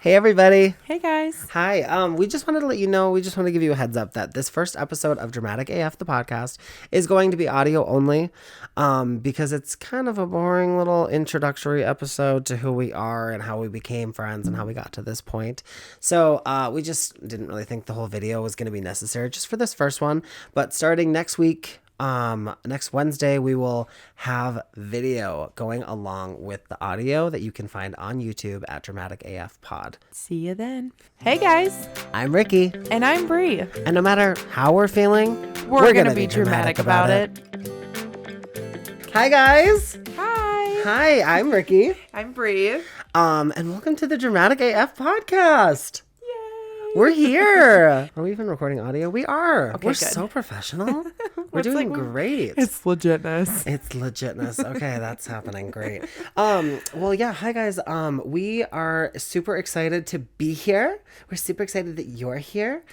Hey everybody. Hey guys. Hi. We just wanted to let you know, we just want to give you a heads up that this first episode of Dramatic AF, the podcast, is going to be audio only, because it's kind of a boring little introductory episode to who we are and how we became friends and how we got to this point. So we just didn't really think the whole video was going to be necessary just for this first one. But starting next week, next Wednesday, we will have video going along with the audio that you can find on YouTube at Dramatic AF Pod. See you then. Hey guys. I'm Ricky. And I'm Bree. And no matter how we're feeling, we're going to be dramatic about it. Hi guys. Hi. Hi, I'm Ricky. I'm Bree. And welcome to the Dramatic AF podcast. Yay. We're here. Are we even recording audio? We are. Okay, we're good. so professional. We're doing great. It's legitness. It's legitness. Okay, that's happening. Great. Well, yeah. Hi, guys. We are super excited to be here. We're super excited that you're here.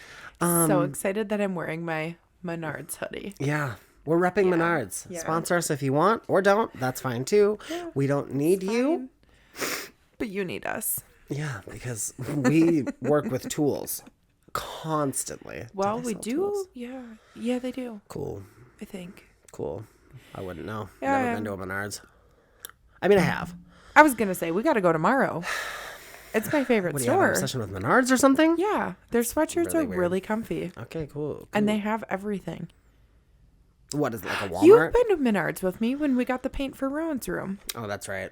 So excited that I'm wearing my Menards hoodie. Yeah. We're repping Menards. Yeah. Sponsor us if you want or don't. That's fine, too. Yeah, we don't need you. But you need us. Yeah, because we work with tools constantly. Well, we sell do. tools? Yeah. Yeah, they do. Cool. I think. Cool. I wouldn't know. Yeah, Never been to a Menards. I mean, I have. I was going to say, we got to go tomorrow. It's my favorite What, do you have an store. obsession with Menards or something? Yeah. Their sweatshirts Really are weird. really comfy. Okay, cool. And they have everything. What is it, like a Walmart? You've been to Menards with me when we got the paint for Rowan's room. Oh, that's right.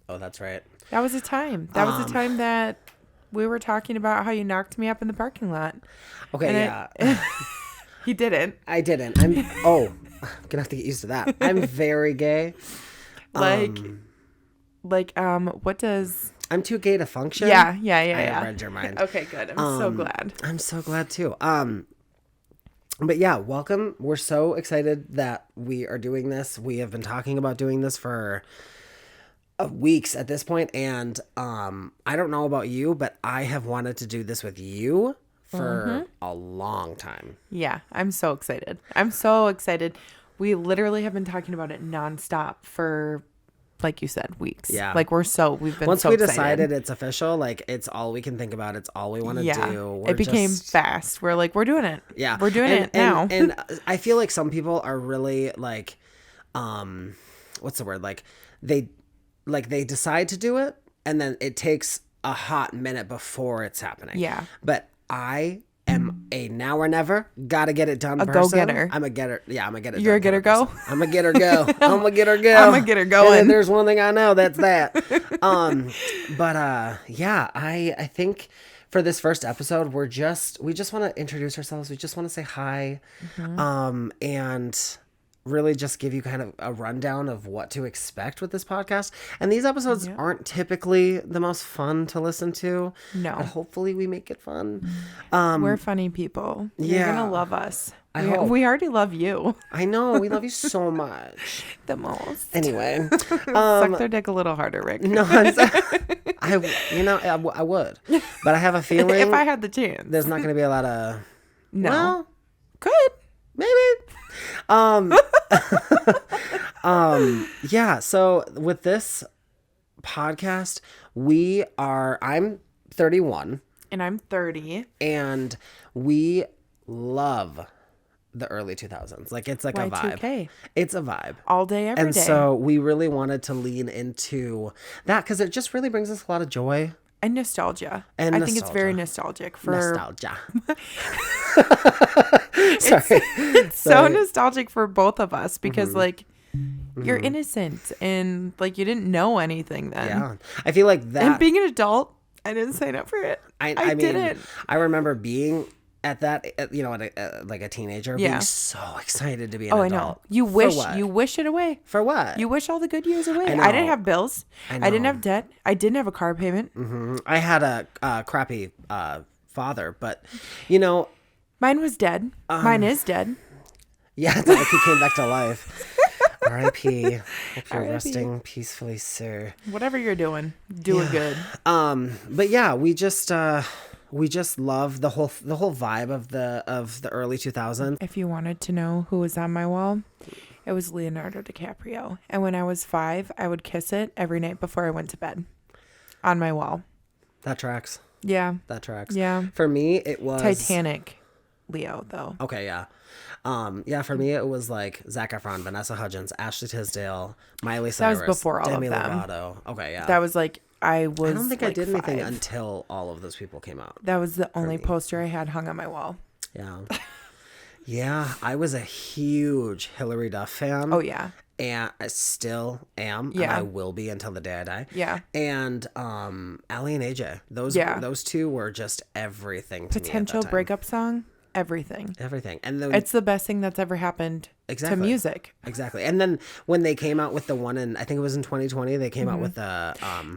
That was a time. That was a time that we were talking about how you knocked me up in the parking lot. Okay, And yeah. He didn't. I didn't. I'm gonna have to get used to that. I'm very gay. What does... I'm too gay to function. Yeah. I read your mind. Okay, good. I'm so glad. I'm so glad too. But yeah, welcome. We're so excited that we are doing this. We have been talking about doing this for weeks at this point, and I don't know about you, but I have wanted to do this with you for a long time. Yeah, I'm so excited. I'm so excited. We literally have been talking about it nonstop for, like you said, weeks. Yeah. Like we've been Once so we excited. decided it's official, like it's all we can think about. It's all we want to do. It became fast. We're like, we're doing it. Yeah. We're doing it now. And I feel like some people are really like, what's the word? Like they decide to do it and then it takes a hot minute before it's happening. Yeah. But I am a now or never, gotta get it done A person. go-getter. I'm a getter. Yeah, I'm a get it You're done a getter kind of go? person. I'm a getter go. I'm a getter go. I'm a getter going. And if there's one thing I know, that's that. Yeah, I think for this first episode, we just want to introduce ourselves. We just want to say hi. And really just give you kind of a rundown of what to expect with this podcast. And these episodes aren't typically the most fun to listen to. No. But hopefully we make it fun. We're funny people. You're yeah. going to love us. I hope. We already love you I know. We love you so much. the most. Anyway. Suck their dick a little harder, Rick. No, I would. But I have a feeling If I had the chance. there's not going to be a lot of... No. Well, Could. maybe. Yeah, so with this podcast, I'm 31 And I'm 30. and we love the early 2000s. Like it's like a vibe. Y2K. It's a vibe. All day, every day. And so we really wanted to lean into that because it just really brings us a lot of joy. And nostalgia. And I think it's very nostalgic for... Nostalgia. Sorry. It's so nostalgic for both of us because like you're innocent and like you didn't know anything then. Yeah. I feel like that. And being an adult, I didn't sign up for it. I mean, didn't. I remember being at that, like a teenager, Yeah. being so excited to be an Oh, adult. I know. You wish it away. For what? You wish all the good years away. I know. I didn't have bills. I I didn't know. have debt. I didn't have a car payment. I had a crappy father, but Mine was dead. Mine is dead. yeah, it's like he came back to life. R.I.P. Hope you're R.I.P.. resting peacefully, Whatever you're doing, do it good. But yeah, we just love the whole vibe of the early 2000s. If you wanted to know who was on my wall, it was Leonardo DiCaprio. And when I was 5, I would kiss it every night before I went to bed on my wall. That tracks. Yeah. That tracks. Yeah. For me, it was Titanic Leo, though. Okay, yeah. Yeah, for me it was like Zac Efron, Vanessa Hudgens, Ashley Tisdale, Miley That Cyrus, was before all Demi of them. Lovato. Okay, yeah. That was like, I don't think I like did anything 5. until all of those people came out. That was the only me. poster I had hung on my wall. Yeah. Yeah, I was a huge Hilary Duff fan. Oh, yeah. And I still am. Yeah. And I will be until the day I die. Yeah. And Allie and AJ. Those two were just everything to Potential me at that time. breakup song. Everything. Everything. And It's the best thing that's ever happened to music. Exactly. And then when they came out with the one I think it was in 2020, they came out with the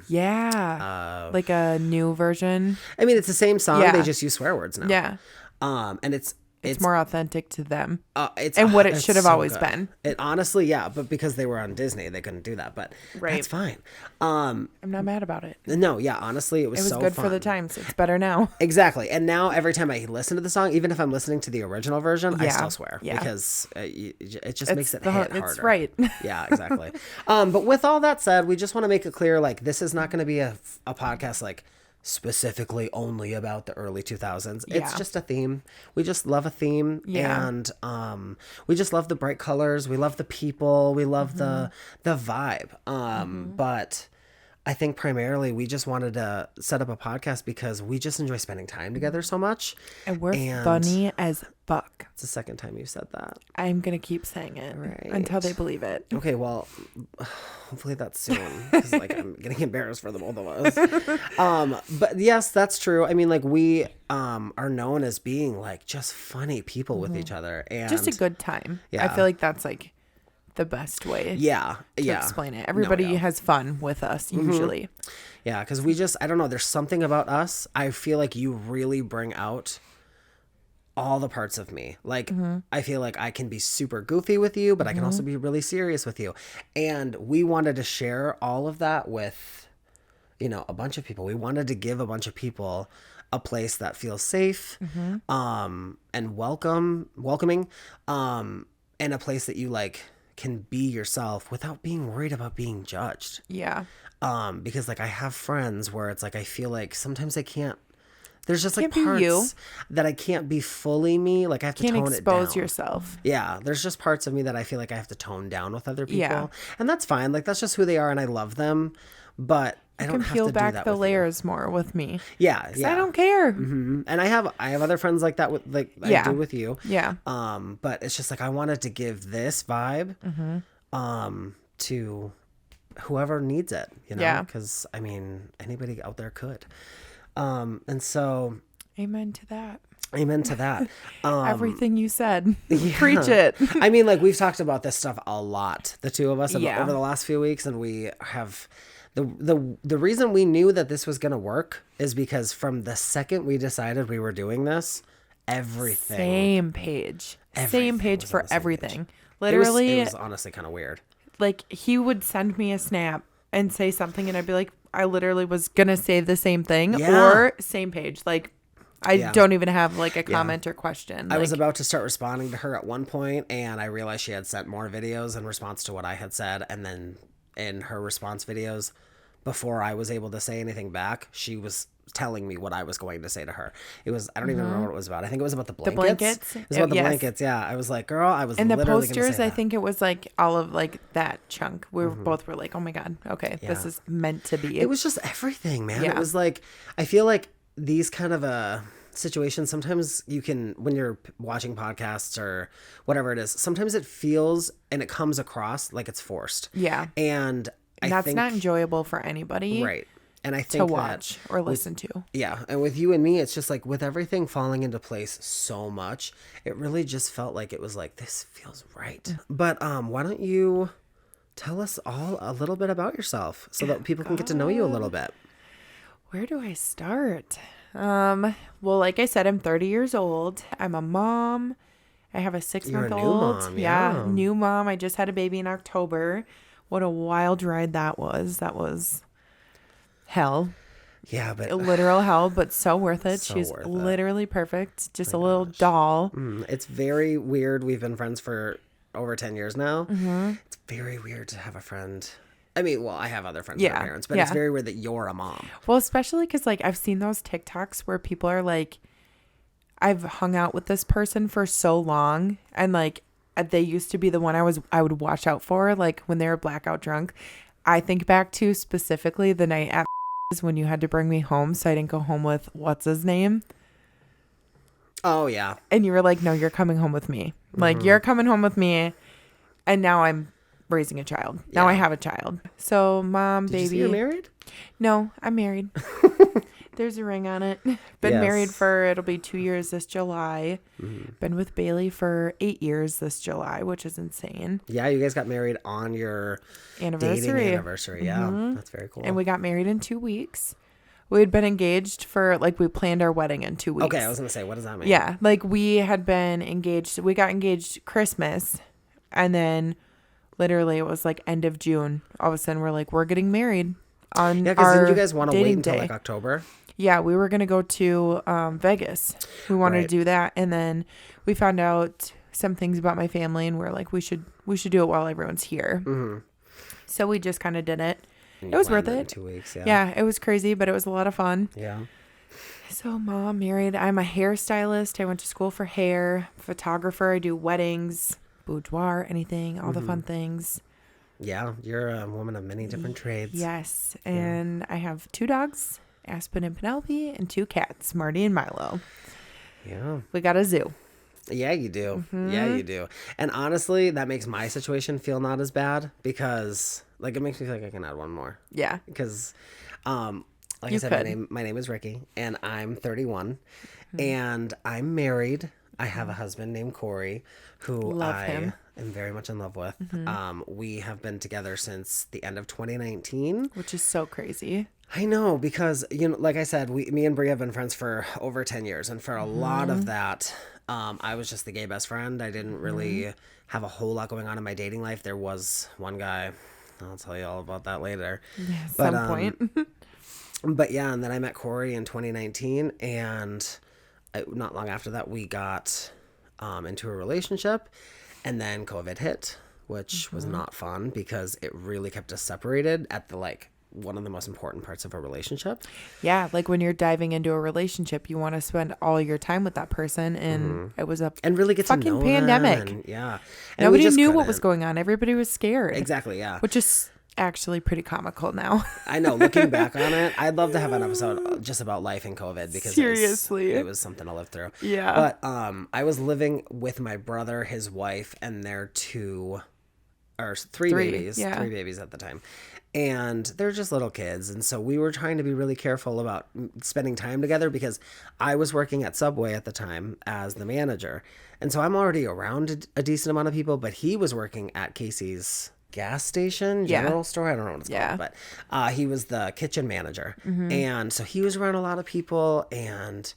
Yeah. Like a new version. I mean, it's the same song. Yeah. They just use swear words now. Yeah. And it's more authentic to them. It's and what it it's should have so always good. been. It honestly, yeah, but because they were on Disney, they couldn't do that. But Right. that's fine. I'm not mad about it. No, yeah, honestly, it was so good fun. for the times. It's better now. Exactly. And now every time I listen to the song, even if I'm listening to the original version, I Yeah. still swear Yeah. because it just makes it hit harder. It's right. Yeah, exactly. But with all that said, we just want to make it clear, like, this is not going to be a podcast like specifically only about the early 2000s. It's Yeah. just a theme. We just love a theme. Yeah. And we just love the bright colors. We love the people. We love the vibe. But I think primarily we just wanted to set up a podcast because we just enjoy spending time together so much. And we're funny as fuck. It's the second time you said that. I'm going to keep saying it Right. until they believe it. Okay, well, hopefully that's soon because like I'm getting embarrassed for the both of us. But yes, that's true. I mean, like we are known as being like just funny people with each other and Just a good time. Yeah. I feel like that's like the best way yeah, to yeah, explain it. Everybody yeah. has fun with us usually. Yeah, because we just I don't know. There's something about us. I feel like you really bring out all the parts of me. Like I feel like I can be super goofy with you, but I can also be really serious with you. And we wanted to share all of that with, a bunch of people. We wanted to give a bunch of people a place that feels safe, and welcoming, and a place that you like can be yourself without being worried about being judged. Yeah. Because like I have friends where it's like I feel like sometimes I can't. There's just like Can't be you. parts that I can't be fully me. Like I have to Can't tone it down. expose yourself. Yeah, there's just parts of me that I feel like I have to tone down with other people, Yeah. and that's fine. Like that's just who they are, and I love them. But I don't Can have peel to do back that the with layers more with me. You. Yeah, yeah. I don't care. And I have other friends like that with like Yeah. I do with you. Yeah. But it's just like I wanted to give this vibe, to whoever needs it. Yeah. Because I mean anybody out there could. And so Amen to that. amen to that. Everything you said. Preach it. I mean, like we've talked about this stuff a lot, the two of us, Yeah. over the last few weeks, and we have the reason we knew that this was gonna work is because from the second we decided we were doing this, everything Same page. Everything Same page was on for the same everything. it Literally, was honestly kind of weird. like he would send me a snap and say something and I'd be like, I literally was gonna say the same thing Yeah. or same page. Like I Yeah. don't even have like a comment or question. I was Like, about to start responding to her at one point, and I realized she had sent more videos in response to what I had said. And then in her response videos, before I was able to say anything back, she was telling me what I was going to say to her. It was, I don't even remember what it was about. I think it was about the blankets. blankets? It was about the Yes. blankets. Yeah. I was like, girl, I was and the literally gonna posters, say I that. think it was like all of like that chunk. We both were like, oh my God, okay, this Yeah. is meant to be. It was just everything, man. It Yeah. was like, I feel like these kind of situations, sometimes you can, when you're watching podcasts or whatever it is, sometimes it feels and it comes across like it's forced. Yeah. And I That's think, not enjoyable for anybody right. And I to think watch or listen to. yeah. And with you and me, it's just like with everything falling into place so much, it really just felt like it was like, this feels right. But why don't you tell us all a little bit about yourself so that people can get to know you a little bit? Where do I start? Well, like I said, I'm 30 years old. I'm a mom. I have a 6-month-old. You're a new mom, yeah. New mom. I just had a baby in October. What a wild ride that was. That was hell. Yeah, but A literal hell, but so worth it. So She's worth it. literally perfect. Just a little doll. it's very weird. We've been friends for over 10 years now. Mm-hmm. It's very weird to have a friend I mean, well, I have other friends that are parents, but it's very rare that you're a mom. Well, especially because, like, I've seen those TikToks where people are like, I've hung out with this person for so long, and, like, they used to be the one I would watch out for, like, when they were blackout drunk. I think back to specifically the night at when you had to bring me home so I didn't go home with what's his name. Oh, yeah. And you were like, no, you're coming home with me. Like, you're coming home with me. And now I'm raising a child. Now I have a child. So, mom, Did you baby. say you're married? No, I'm married. There's a ring on it. Been married for, it'll be 2 years this July. Been with Bailey for 8 years this July, which is insane. Yeah, you guys got married on your dating anniversary. Yeah, that's very cool. And we got married in 2 weeks. We had been engaged for, like, we planned our wedding in 2 weeks. Okay, I was going to say, what does that mean? Yeah, like, we had been engaged. We got engaged Christmas, and then literally it was, like, end of June. All of a sudden, we're like, we're getting married on our because didn't you guys want to wait until, day. like, October? Yeah, we were going to go to Vegas. We wanted to do that, and then we found out some things about my family, and we're like, we should do it while everyone's here. Mm-hmm. So we just kind of did it. It was worth it. In 2 weeks, Yeah, it was crazy, but it was a lot of fun. Yeah. So, mom, married. I'm a hairstylist. I went to school for hair, photographer. I do weddings, boudoir, anything, all the fun things. Yeah, you're a woman of many different trades. Yes, and I have 2 dogs, Aspen and Penelope, and 2 cats, Marty and Milo. Yeah. We got a zoo. Yeah, you do. Yeah, you do. And honestly, that makes my situation feel not as bad because, like, it makes me feel like I can add one more. Yeah. Because, like I said, my name is Ricky, and I'm 31, and I'm married. I have a husband named Corey, who I am very much in love with. We have been together since the end of 2019. Which is so crazy. I know, because, you know, like I said, me and Brie have been friends for over 10 years, and for a lot of that, I was just the gay best friend. I didn't really have a whole lot going on in my dating life. There was one guy, I'll tell you all about that later. Yeah, at some point. But yeah, and then I met Corey in 2019, and not long after that, we got into a relationship, and then COVID hit, which was not fun because it really kept us separated at the, like, one of the most important parts of a relationship. Yeah, like when you're diving into a relationship, you want to spend all your time with that person, and it was a and really get fucking to know pandemic. Them, and nobody knew what was going on. Everybody was scared. Exactly, yeah. Which is actually pretty comical now. I know, looking back on it, I'd love to have an episode just about life in COVID because seriously, it was something to live through. Yeah. But I was living with my brother, his wife, and their three babies at the time. And they're just little kids. And so we were trying to be really careful about spending time together because I was working at Subway at the time as the manager. And so I'm already around a decent amount of people, but he was working at Casey's gas station, general store. I don't know what it's called, but he was the kitchen manager. And so he was around a lot of people, and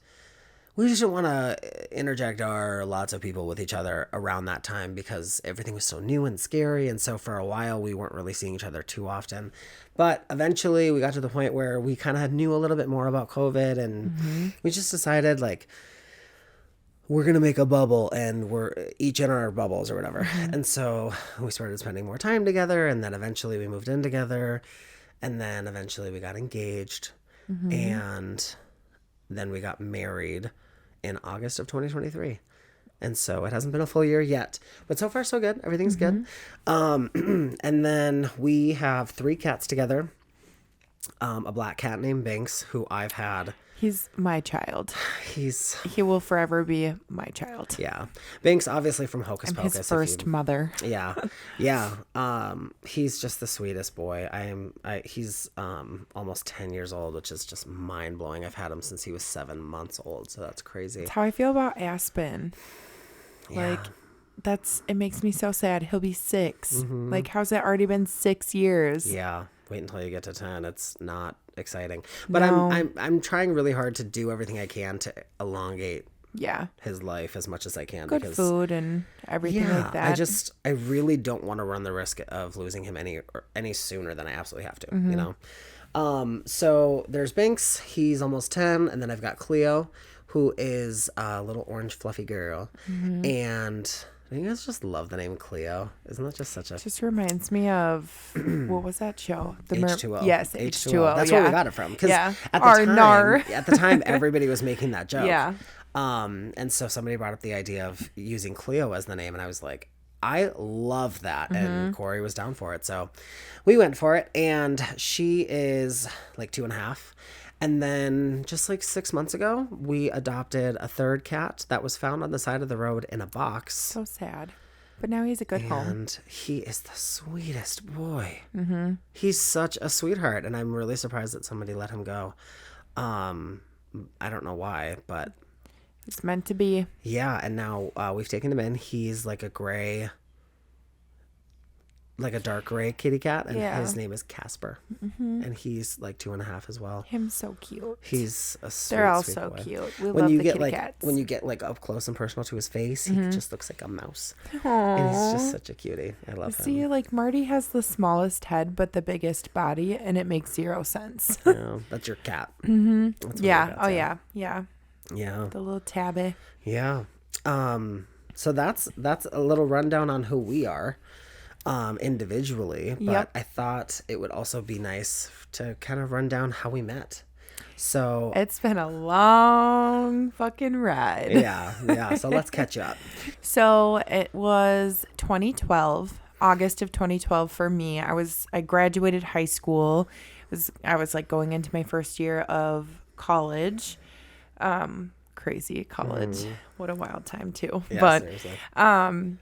we just didn't want to interject our lots of people with each other around that time because everything was so new and scary. And so for a while, we weren't really seeing each other too often. But eventually, we got to the point where we kind of knew a little bit more about COVID. And we just decided, like, we're going to make a bubble, and we're each in our bubbles or whatever. And so we started spending more time together. And then eventually, we moved in together. And then eventually, we got engaged. And then we got married in August of 2023. And so it hasn't been a full year yet, but so far so good. Everything's good. And then we have 3 cats together. A black cat named Binks, who I've had. He's my child. He will forever be my child. Yeah. Binks, obviously from Hocus Pocus. His first mother. Yeah. Yeah. He's just the sweetest boy. He's almost 10 years old, which is just mind blowing. I've had him since he was 7 months old. So that's crazy. That's how I feel about Aspen. Yeah. Like, it makes me so sad. He'll be 6. Like, how's it already been 6 years? Yeah. Wait until you get to 10. It's not exciting. But no. I'm trying really hard to do everything I can to elongate his life as much as I can. Good food and everything like that. I really don't want to run the risk of losing him any sooner than I absolutely have to, you know? So there's Binks. He's almost 10. And then I've got Cleo, who is a little orange fluffy girl. And Do you guys just love the name Cleo? Isn't that just such a Just reminds me of what was that show? H2O? Yes, H2O. That's yeah. where we got it from. Because Yeah. at Our the time, nar. at the time, everybody was making that joke. Yeah. And so somebody brought up the idea of using Cleo as the name, and I was like, I love that. And Corey was down for it. So we went for it. And she is like 2.5. And then just like 6 months ago, we adopted a third cat that was found on the side of the road in a box. So sad. But now he's a good home. And he is the sweetest boy. Mm-hmm. He's such a sweetheart. And I'm really surprised that somebody let him go. I don't know why, but... It's meant to be. Yeah, and now we've taken him in. He's like a gray... like a dark gray kitty cat, and his name is Casper, and he's like 2.5 as well. Him's so cute. He's a sweet, They're all sweet so boy. cute. We when love you the get kitty like cats. when you get like up close and personal to his face, he just looks like a mouse, Aww. and he's just such a cutie. I love him. See, like Marty has the smallest head but the biggest body, and it makes zero sense. Yeah, that's your cat. That's Yeah. Oh yeah. Yeah. Yeah. The little tabby. Yeah. So that's a little rundown on who we are. Individually, but Yep. I thought it would also be nice to kind of run down how we met. So It's been a long fucking ride. yeah. So let's catch up. So it was 2012, August of 2012 for me. I graduated high school. I was like going into my first year of college. Crazy college. What a wild time too. Yeah, but seriously.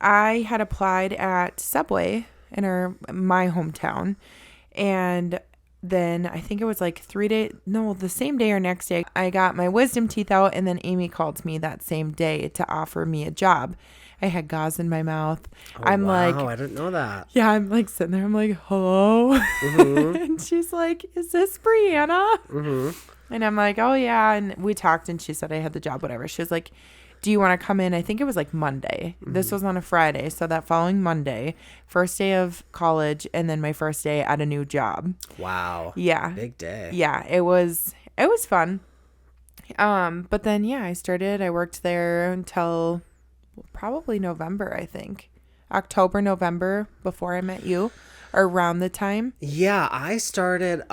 I had applied at Subway in my hometown, and then I think it was like the same day or next day, I got my wisdom teeth out, and then Amy called me that same day to offer me a job. I had gauze in my mouth. I'm like, I didn't know that. yeah, I'm like sitting there. I'm like, hello. And she's like, is this Brianna? And I'm like, oh yeah. And we talked, and she said I had the job, whatever. She was like, do you want to come in? I think it was like Monday. This was on a Friday. So that following Monday, first day of college, and then my first day at a new job. Wow. Yeah. Big day. Yeah, it was fun. But then I worked there until probably November, I think. October, November, before I met you, or around the time. Yeah, I started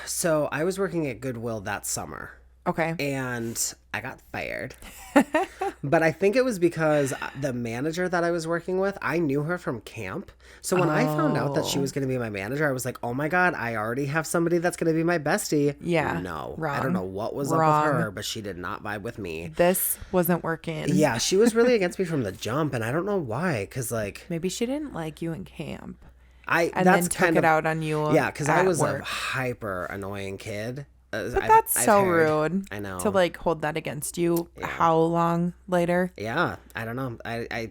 so I was working at Goodwill that summer. Okay. And I got fired. But I think it was because the manager that I was working with, I knew her from camp. So when I found out that she was going to be my manager, I was like, oh my God, I already have somebody that's going to be my bestie. Yeah. No. Wrong. I don't know what was up with her, but she did not vibe with me. This wasn't working. Yeah, she was really against me from the jump. And I don't know why. Because like... maybe she didn't like you in camp. And then took it out on you. Yeah, because I was work. a hyper annoying kid. But that's so rude. I know. To like hold that against you. Yeah. How long later? Yeah, I don't know. I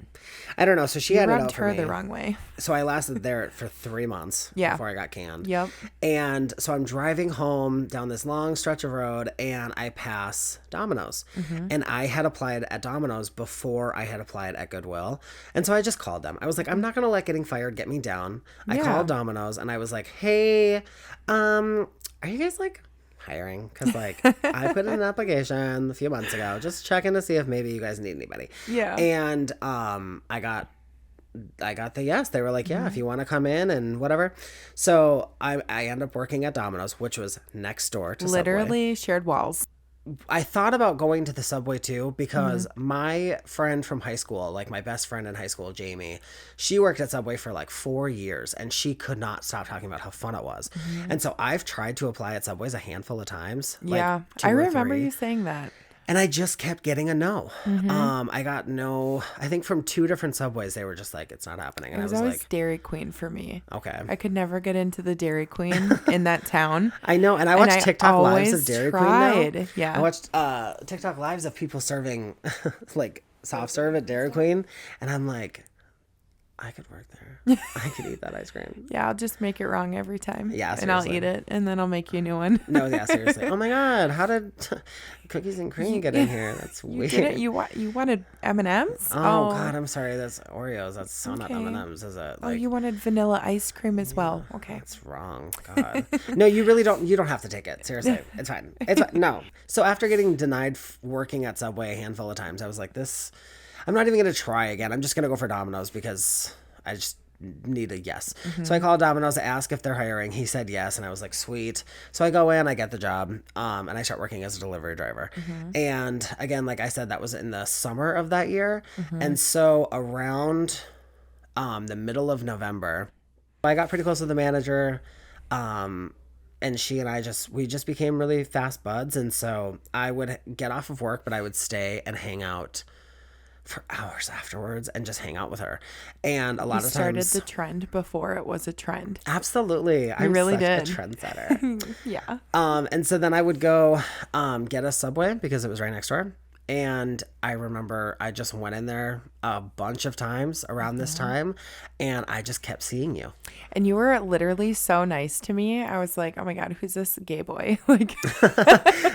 don't know. So she you had it rubbed out for her me. the wrong way. So I lasted there for 3 months before I got canned. Yep. And so I'm driving home down this long stretch of road, and I pass Domino's. And I had applied at Domino's before I had applied at Goodwill. And so I just called them. I was like, I'm not going to let getting fired get me down. I called Domino's, and I was like, hey, are you guys like hiring? Because like I put in an application a few months ago, just checking to see if maybe you guys need anybody. Yeah. And I got the yes. They were like, yeah, if you want to come in and whatever. So I ended up working at Domino's, which was next door to literally Subway. shared walls. I thought about going to the Subway too, because my friend from high school, like my best friend in high school, Jamie, she worked at Subway for like 4 years, and she could not stop talking about how fun it was. And so I've tried to apply at Subways a handful of times. Yeah, like 2 I or remember 3. you saying that. And I just kept getting a no. I got no, I think from 2 different Subways, they were just like, it's not happening. And It was I was always like, Dairy Queen for me. okay. I could never get into the Dairy Queen in that town. I know. And I watched TikTok lives of Dairy Queen now. Yeah. I watched TikTok lives of people serving like soft serve at Dairy Queen. And I'm like, I could work there. I could eat that ice cream. Yeah, I'll just make it wrong every time. Yeah, and I'll seriously. eat it, and then I'll make you a new one. No, yeah, seriously. Oh my God, how did cookies and cream get in here? That's weird. You wanted M&Ms? Oh God, I'm sorry. That's Oreos. That's so not M&Ms, is it? Oh, you wanted vanilla ice cream as well. Okay. That's wrong. God. No, you really don't. You don't have to take it. Seriously. It's fine. It's fine. No. So after getting denied working at Subway a handful of times, I was like, this. I'm not even going to try again. I'm just going to go for Domino's because I just need a yes. So I called Domino's to ask if they're hiring. He said yes, and I was like, sweet. So I go in, I get the job, and I start working as a delivery driver. And again, like I said, that was in the summer of that year. And so around the middle of November, I got pretty close with the manager. And she and we just became really fast buds. And so I would get off of work, but I would stay and hang out for hours afterwards and just hang out with her. And a lot of started times the trend before it was a trend. Absolutely. I'm really such did. a trendsetter. Yeah. And so then I would go get a Subway because it was right next door. And I remember I just went in there a bunch of times around this time, and I just kept seeing you. And you were literally so nice to me. I was like, oh my God, who's this gay boy? Like,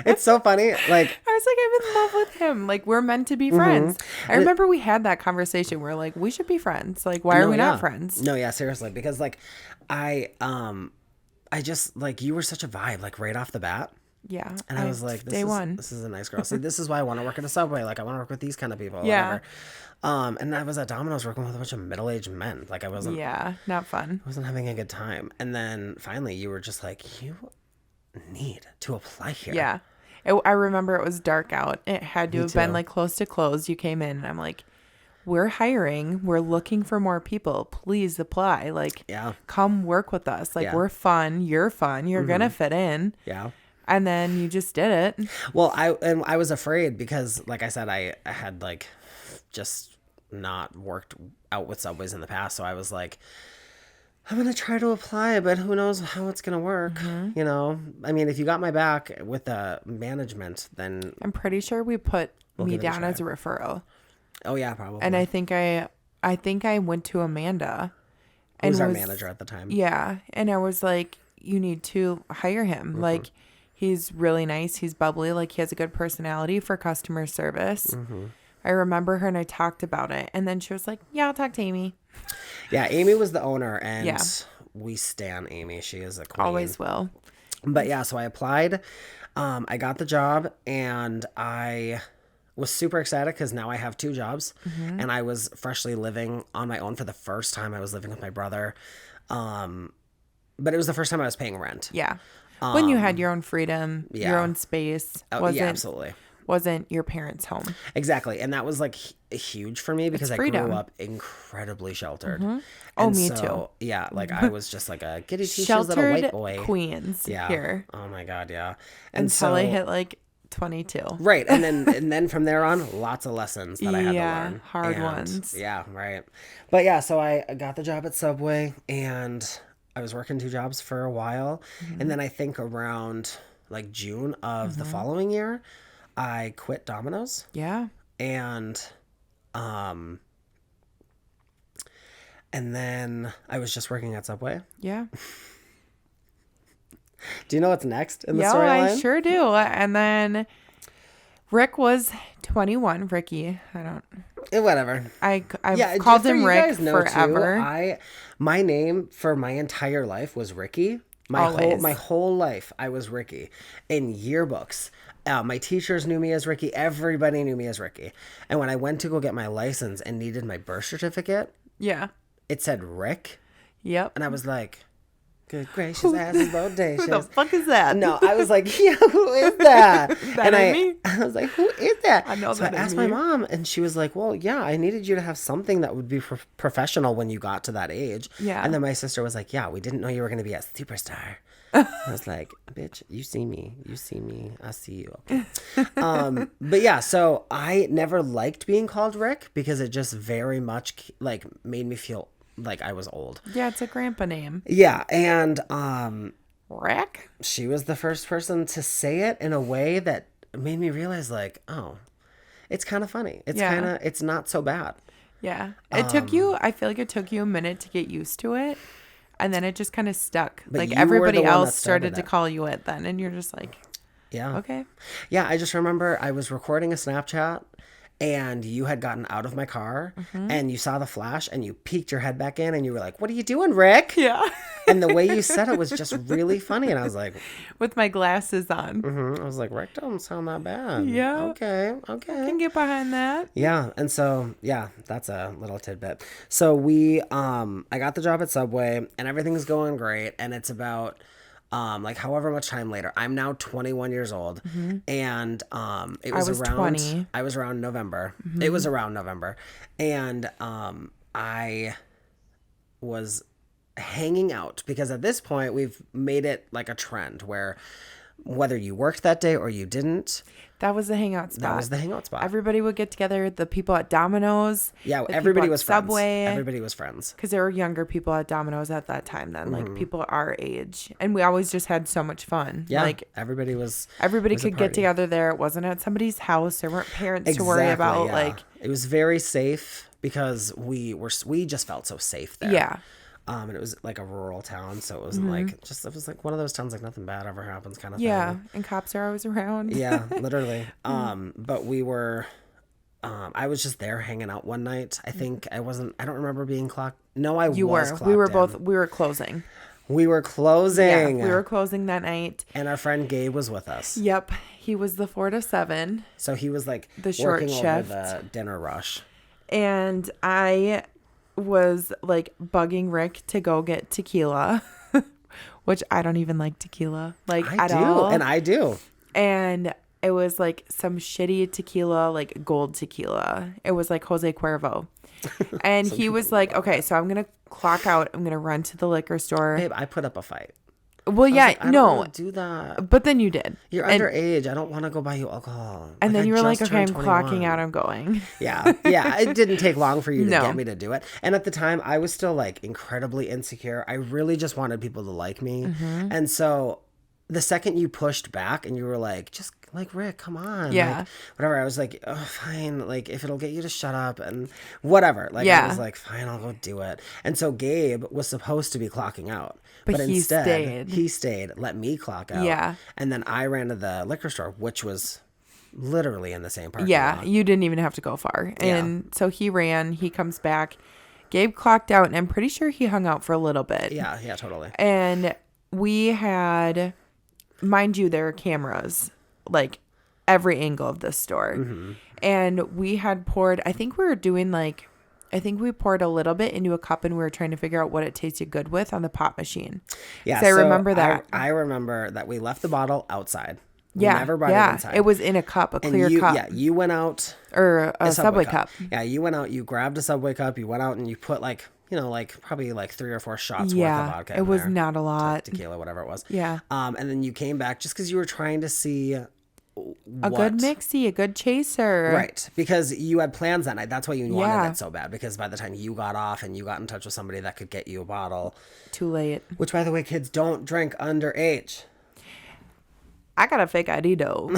It's so funny. Like, I was like, I'm in love with him. Like, we're meant to be friends. I remember we had that conversation. We're like, we should be friends. Like, why are we not friends? No, yeah, seriously. Because like I just like, you were such a vibe, like right off the bat. Yeah. And I was like, this is a nice girl. See, this is why I want to work at a Subway. Like, I want to work with these kind of people. Yeah. Whatever. And I was at Domino's working with a bunch of middle-aged men. Like, I wasn't not fun. I wasn't having a good time. And then finally you were just like, you need to apply here. Yeah. I remember it was dark out. It had to Me have been too. like close to close. You came in and I'm like, we're hiring. We're looking for more people. Please apply. Like, come work with us. Like, we're fun. You're fun. You're going to fit in. Yeah. And then you just did it. Well, I was afraid because, like I said, I had like just not worked out with Subways in the past. So I was like, I'm going to try to apply, but who knows how it's going to work. You know, I mean, if you got my back with the management, then I'm pretty sure we put me give it a down try. as a referral. Oh yeah, probably. And I think I went to Amanda. Who was our manager at the time. Yeah. And I was like, you need to hire him. Like, he's really nice. He's bubbly. Like, he has a good personality for customer service. I remember her and I talked about it. And then she was like, yeah, I'll talk to Amy. Yeah, Amy was the owner, and Yeah. we stan Amy. She is a queen. Always will. But yeah, so I applied. I got the job, and I was super excited because now I have 2 jobs. And I was freshly living on my own for the first time. I was living with my brother. But it was the first time I was paying rent. Yeah. When you had your own freedom, your own space, Yeah, absolutely. wasn't your parents' home. Exactly. And that was like huge for me because I freedom. grew up incredibly sheltered. Oh, And me so, too. Yeah, like I was just like a goody two shoes little Sheltered white boy. queens Yeah. here. Oh my God, yeah. Until I hit like 22. Right. And then from there on, lots of lessons that I had to learn. Hard ones. Yeah, right. But yeah, so I got the job at Subway, and I was working 2 jobs for a while. And then I think around like June of the following year, I quit Domino's. Yeah. And then I was just working at Subway. Yeah. Do you know what's next in the Yeah, storyline? I sure do. And then Rick was 21. Ricky, I don't. Whatever. I've Yeah, called just so him you Rick guys know, forever. Too, my name for my entire life was Ricky. Always. My whole life I was Ricky. In yearbooks, my teachers knew me as Ricky. Everybody knew me as Ricky. And when I went to go get my license and needed my birth certificate, Yeah. it said Rick, Yep. and I was like, "Good gracious, ass is bodacious." Who the fuck is that? No, I was like, yeah, who is that? That and ain't me. I was like, who is that? I know so that I ain't asked my me. mom, and she was like, well, yeah, I needed you to have something that would be professional when you got to that age. Yeah. And then my sister was like, yeah, we didn't know you were going to be a superstar. I was like, bitch, you see me, I see you. Okay. But yeah, so I never liked being called Rick because it just very much like made me feel like I was old. Yeah, it's a grandpa name. Yeah, and Rick? she was the first person to say it in a way that made me realize like, oh, it's kind of funny. It's Yeah. it's not so bad. Yeah. It took you, I feel like it took you a minute to get used to it. And then it just kind of stuck. But Like you were everybody the one else that started started to it. call you it then. And you're just like, Yeah. okay. Yeah, I just remember I was recording a Snapchat and you had gotten out of my car Mm-hmm. and you saw the flash and you peeked your head back in and you were like, "What are you doing, Rick?" Yeah. And the way you said it was just really funny. And I was like, With my glasses on. I was like, "Rick don't sound that bad." Yeah. Okay. I can get behind that. Yeah, and so yeah, that's a little tidbit. So I got the job at Subway, and everything's going great, and it's about like however much time later. I'm now 21 years old, and it was, was around 20. I was around November. It was around November, and I was hanging out because at this point we've made it like a trend where whether you worked that day or you didn't, That was the hangout spot. that was the hangout spot. Everybody would get together. The people at Domino's. Yeah, the everybody people at was friends. Subway. Everybody was friends. Because there were younger people at Domino's at that time then, like people our age. And we always just had so much fun. Yeah, Like everybody was a could get party. together there. It wasn't at somebody's house. There weren't parents to worry about. yeah. Like, it was very safe because we just felt so safe there. yeah. And it was like a rural town, so it wasn't it was like one of those towns like nothing bad ever happens kind of Yeah. thing. And cops are always around. Yeah, literally. But we were I was just there hanging out one night. I think I don't remember being clocked. No, You was were. clocked We were in. both. We were closing. We were closing. Yeah. We were closing that night. And our friend Gabe was with us. Yep. He was the 4 to 7. So he was like The short working shift. over the dinner rush. And I was like bugging Rick to go get tequila, which I don't even like tequila, like I at do, all. and I do. And it was like some shitty tequila, like gold tequila. It was like Jose Cuervo. And he was like, okay, so I'm going to clock out. I'm going to run to the liquor store. Babe, I put up a fight. Well, I was yeah, like, I don't no, wanna do that. but then you did. You're and, underage. I don't want to go buy you alcohol. and then I you were like, just okay, I'm turned clocking 21. out. I'm going. Yeah. It didn't take long for you to No. get me to do it. And at the time, I was still like incredibly insecure. I really just wanted people to like me. Mm-hmm. And so the second you pushed back and you were like, just like, Rick, come on. Yeah. Like, whatever. I was like, oh, fine. Like, if it'll get you to shut up and whatever. Like, Yeah. I was like, fine, I'll go do it. And so Gabe was supposed to be clocking out. But he instead, stayed. he stayed, let me clock out. Yeah. And then I ran to the liquor store, which was literally in the same parking Yeah, lot. you didn't even have to go far. And so he ran, he comes back. Gabe clocked out, and I'm pretty sure he hung out for a little bit. Yeah, totally. And we had, mind you, there are cameras, like every angle of this store. Mm-hmm. And we had poured, I think we poured a little bit into a cup and we were trying to figure out what it tasted good with on the pop machine. Yeah, So I remember that. I remember that we left the bottle outside. We Yeah. never brought yeah. it inside. It was in a cup, a And clear you, cup. Yeah, you went out. Or a Subway cup. Yeah, you went out, you grabbed a Subway cup, you went out and you put like, probably like 3 or 4 shots worth of Yeah. vodka It in was there. not a lot. Tequila, whatever it was. Yeah. And then you came back just because you were trying to see A good mixie, a good chaser. Right, because you had plans that night. That's why you wanted Yeah. it so bad. Because by the time you got off and you got in touch with somebody that could get you a bottle, Too late. which by the way, kids don't drink underage. I got a fake ID though.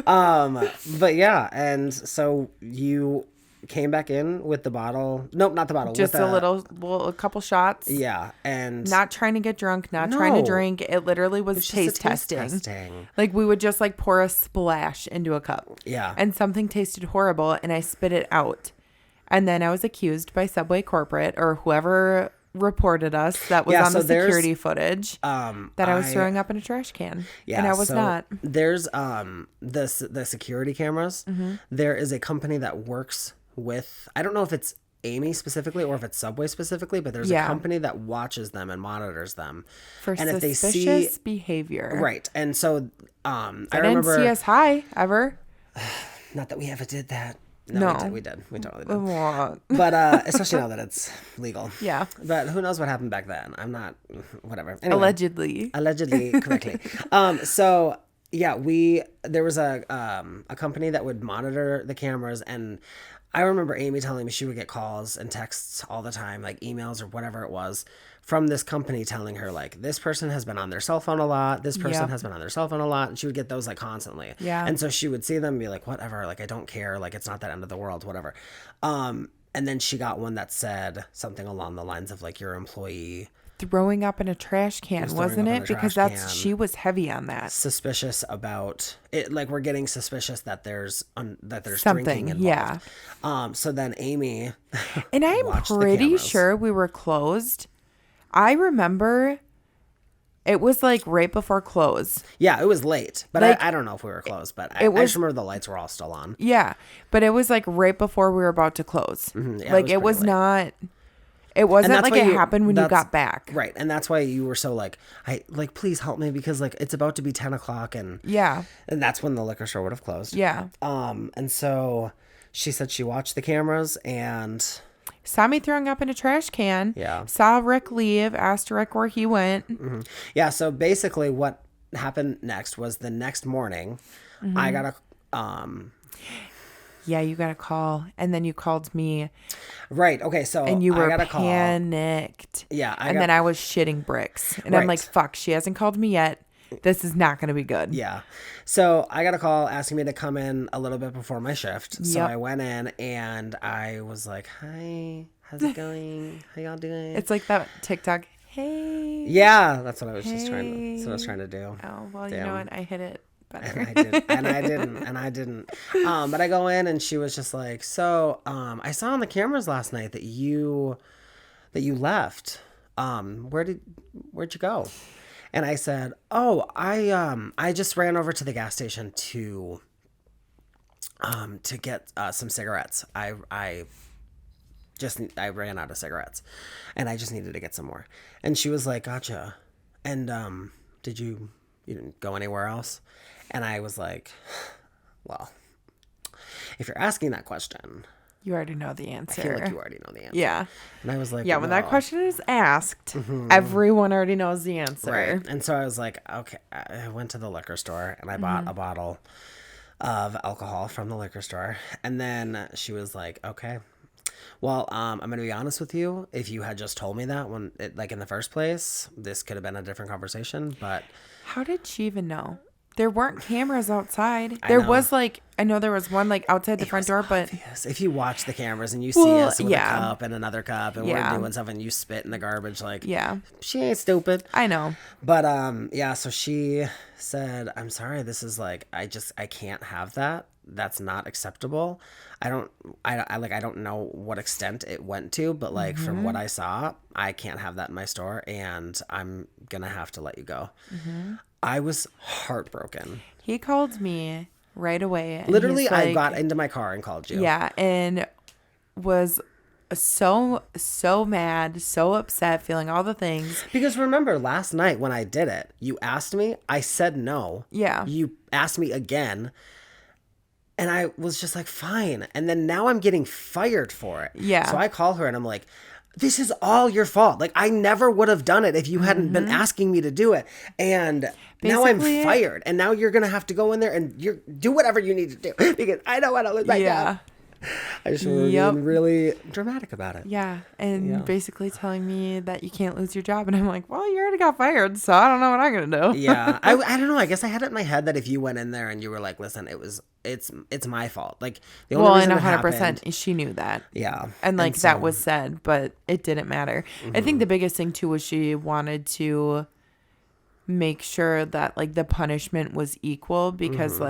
But yeah, and so you came back in with the bottle. Nope, not the bottle. Just with a couple shots. Yeah, and Not trying to get drunk, not trying to No. drink. It literally was it's just taste a taste testing. testing. Like we would just like pour a splash into a cup. Yeah. And something tasted horrible and I spit it out. And then I was accused by Subway corporate or whoever reported us that was Yeah, on so the there's, security footage that I was throwing up in a trash can. Yeah, And I was so not. There's the security cameras. Mm-hmm. There is a company that works with, I don't know if it's Amy specifically or if it's Subway specifically, but there's a Yeah. company that watches them and monitors them. For and if they suspicious see behavior. right, and so I I didn't remember see us high ever. not that we ever did that. No. we did. We totally did. What? But especially now that it's legal. Yeah. But who knows what happened back then? I'm not. Whatever. Anyway. Allegedly. Correctly. So yeah, there was a company that would monitor the cameras, and I remember Amy telling me she would get calls and texts all the time, like emails or whatever it was, from this company telling her like, this person has been on their cell phone a lot, this person Yep. has been on their cell phone a lot, and she would get those like constantly. Yeah. And so she would see them and be like, whatever, like I don't care, like it's not that end of the world, whatever. And then she got one that said something along the lines of like, your employee throwing up in a trash can, wasn't it? Because she was heavy on that. Suspicious about it, like we're getting suspicious that there's something drinking involved. So then Amy and I'm pretty sure we were closed. I remember it was like right before close. Yeah, it was late, but like, I don't know if we were closed, but I just remember the lights were all still on. Yeah, but it was like right before we were about to close. Yeah, like it was not. It wasn't like it happened when you got back. Right. And that's why you were so like, please help me because like it's about to be 10 o'clock. And and that's when the liquor store would have closed. Yeah. And so she said she watched the cameras and saw me throwing up in a trash can. Yeah. Saw Rick leave, asked Rick where he went. Mm-hmm. Yeah. So basically what happened next was the next morning, I got a, yeah, you got a call, and then you called me. Right. Okay. So and you were I got a panicked. Call. Yeah. Then I was shitting bricks, and I'm like, "Fuck, she hasn't called me yet. This is not going to be good." Yeah. So I got a call asking me to come in a little bit before my shift. So I went in and I was like, "Hi, how's it going? How y'all doing?" It's like that TikTok. Hey. Yeah, that's what I was just trying to. That's what I was trying to do. Oh well, you know what? I hit it. And I didn't. But I go in and she was just like, so, I saw on the cameras last night that you left. Where'd you go? And I said, oh, I just ran over to the gas station to get, some cigarettes. I ran out of cigarettes and I just needed to get some more. And she was like, gotcha. And, you didn't go anywhere else? And I was like, well, if you're asking that question, you already know the answer. I feel like you already know the answer. Yeah. And I was like, yeah, when that question is asked, everyone already knows the answer. Right. And so I was like, okay, I went to the liquor store and I bought a bottle of alcohol from the liquor store. And then she was like, okay, well, I'm going to be honest with you. If you had just told me that in the first place, this could have been a different conversation, but. How did she even know? There weren't cameras outside. There was I know there was one outside the front door, but if you watch the cameras and you see us with a cup and another cup and we're doing stuff and you spit in the garbage, she ain't stupid. I know. But so she said, I'm sorry, this is I can't have that. That's not acceptable. I don't know what extent it went to, but from what I saw, I can't have that in my store and I'm gonna have to let you go. I was heartbroken. He called me right away. Literally, I got into my car and called you. Yeah, and was so mad, so upset, feeling all the things. Because remember, last night when I did it, you asked me, I said no. Yeah. You asked me again, and I was just like, fine. And then now I'm getting fired for it. Yeah. So I call her and I'm like, this is all your fault. I never would have done it if you hadn't been asking me to do it. And now I'm fired. And now you're going to have to go in there and do whatever you need to do because I don't want to lose my job. I just remember being really dramatic about it. Yeah. And basically telling me that you can't lose your job. And I'm like, well, you already got fired, so I don't know what I'm going to do. Yeah. I don't know. I guess I had it in my head that if you went in there and you were like, listen, it's my fault. The only reason 100% she knew that. Yeah. And that was said, but it didn't matter. I think the biggest thing too was she wanted to make sure that the punishment was equal because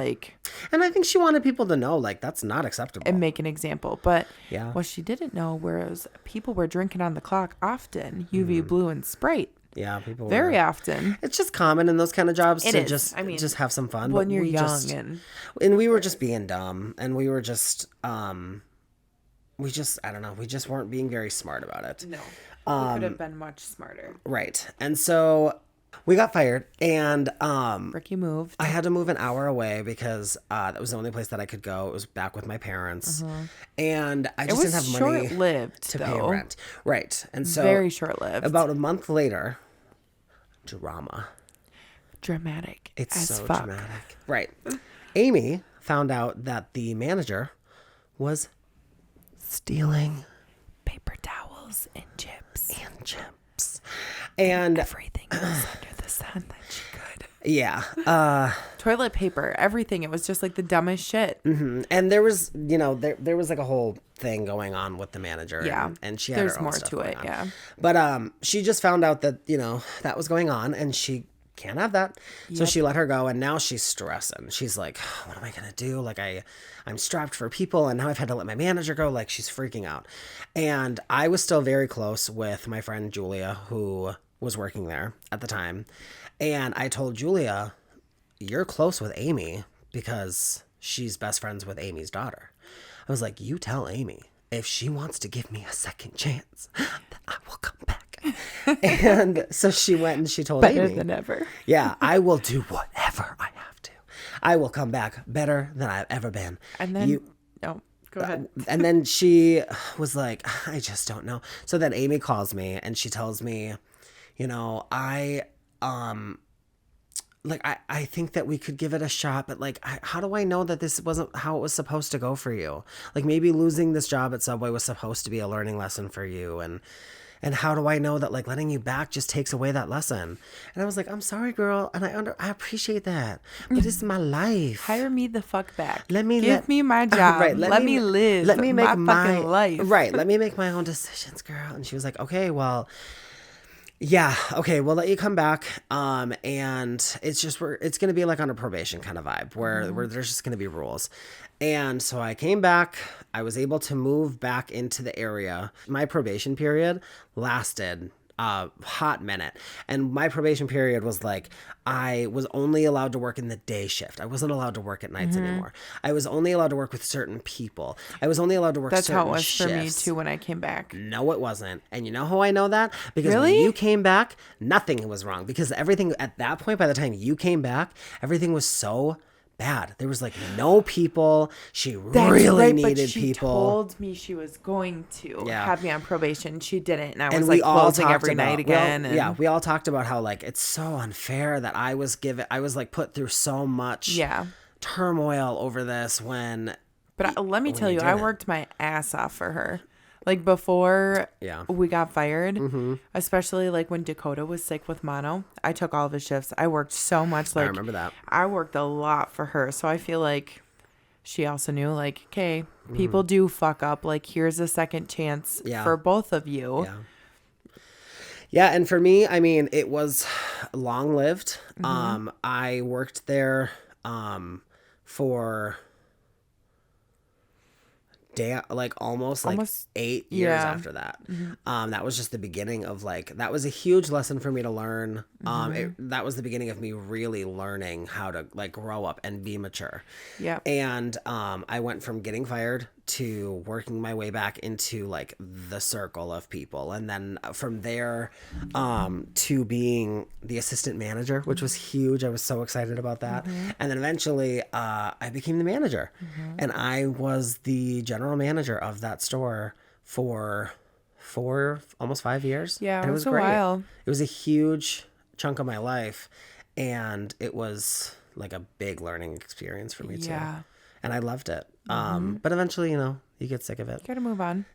and I think she wanted people to know that's not acceptable and make an example. But what she didn't know was people were drinking on the clock often, UV blue and Sprite. Yeah, people very often. It's just common in those kind of jobs to just have some fun when you're young and we were just being dumb and we were just I don't know, we just weren't being very smart about it. No. We could have been much smarter. Right. And so we got fired and Ricky moved. I had to move an hour away because that was the only place that I could go. It was back with my parents. And I just didn't have money short-lived, pay rent. Right. And so very short-lived. About a month later, dramatic. It's as so fuck. dramatic. Right. Amy found out that the manager was stealing paper towels and chips. And everything was under the sun that she could. Yeah. Toilet paper, everything. It was just like the dumbest shit. And there was, there was like a whole thing going on with the manager. Yeah. And she had There's her own more stuff to going it. on. Yeah. But she just found out that, that was going on, and she can't have that. So she let her go, and now she's stressing. She's like, what am I going to do? Like I'm strapped for people, and now I've had to let my manager go. Like, she's freaking out. And I was still very close with my friend Julia, who was working there at the time. And I told Julia, you're close with Amy because she's best friends with Amy's daughter. I was like, you tell Amy if she wants to give me a second chance, then I will come back. And so she went and she told Better Amy. than ever. Yeah, I will do whatever I have to. I will come back better than I've ever been. And then, no, go ahead. And then she was like, I just don't know. So then Amy calls me and she tells me, I think that we could give it a shot, but like, how do I know that this wasn't how it was supposed to go for you? Like, maybe losing this job at Subway was supposed to be a learning lesson for you. And how do I know that like letting you back just takes away that lesson? And I was like, I'm sorry, girl. And I appreciate that, but this is my life. Hire me the fuck back. Give me my job. Right, let me live. Let me make my fucking life. Right. Let me make my own decisions, girl. And she was like, okay, well, yeah, okay, we'll let you come back. And it's going to be like on a probation kind of vibe where there's just going to be rules. And so I came back. I was able to move back into the area. My probation period lasted a hot minute. And my probation period was like, I was only allowed to work in the day shift. I wasn't allowed to work at nights anymore. I was only allowed to work with certain people. I was only allowed to work That's certain how it was shifts. for me too when I came back. No, it wasn't. And you know how I know that? Because Really? when you came back, nothing was wrong. Because everything at that point, by the time you came back, everything was so bad. There was like no people. She really needed but she people. told me she was going to have me on probation. She didn't, and I was we like all closing talked every night again. We all talked about how like it's so unfair that I was like put through so much turmoil over this when. But let me tell you, I worked my ass off for her. Like before we got fired, especially like when Dakota was sick with mono, I took all of his shifts. I worked so much. Like I remember that. I worked a lot for her. So I feel like she also knew like, okay, people do fuck up. Like here's a second chance for both of you. Yeah. And for me, I mean, it was long lived. I worked there for almost 8 years after that. That was just the beginning of that was a huge lesson for me to learn. That was the beginning of me really learning how to grow up and be mature. Yeah. And I went from getting fired to working my way back into the circle of people, and then from there to being the assistant manager, which was huge. I was so excited about that. And then eventually I became the manager, and I was the general manager of that store for almost 5 years. Yeah, and it was a while. It was a huge chunk of my life, and it was like a big learning experience for me too. And I loved it. But eventually, you get sick of it. You gotta move on.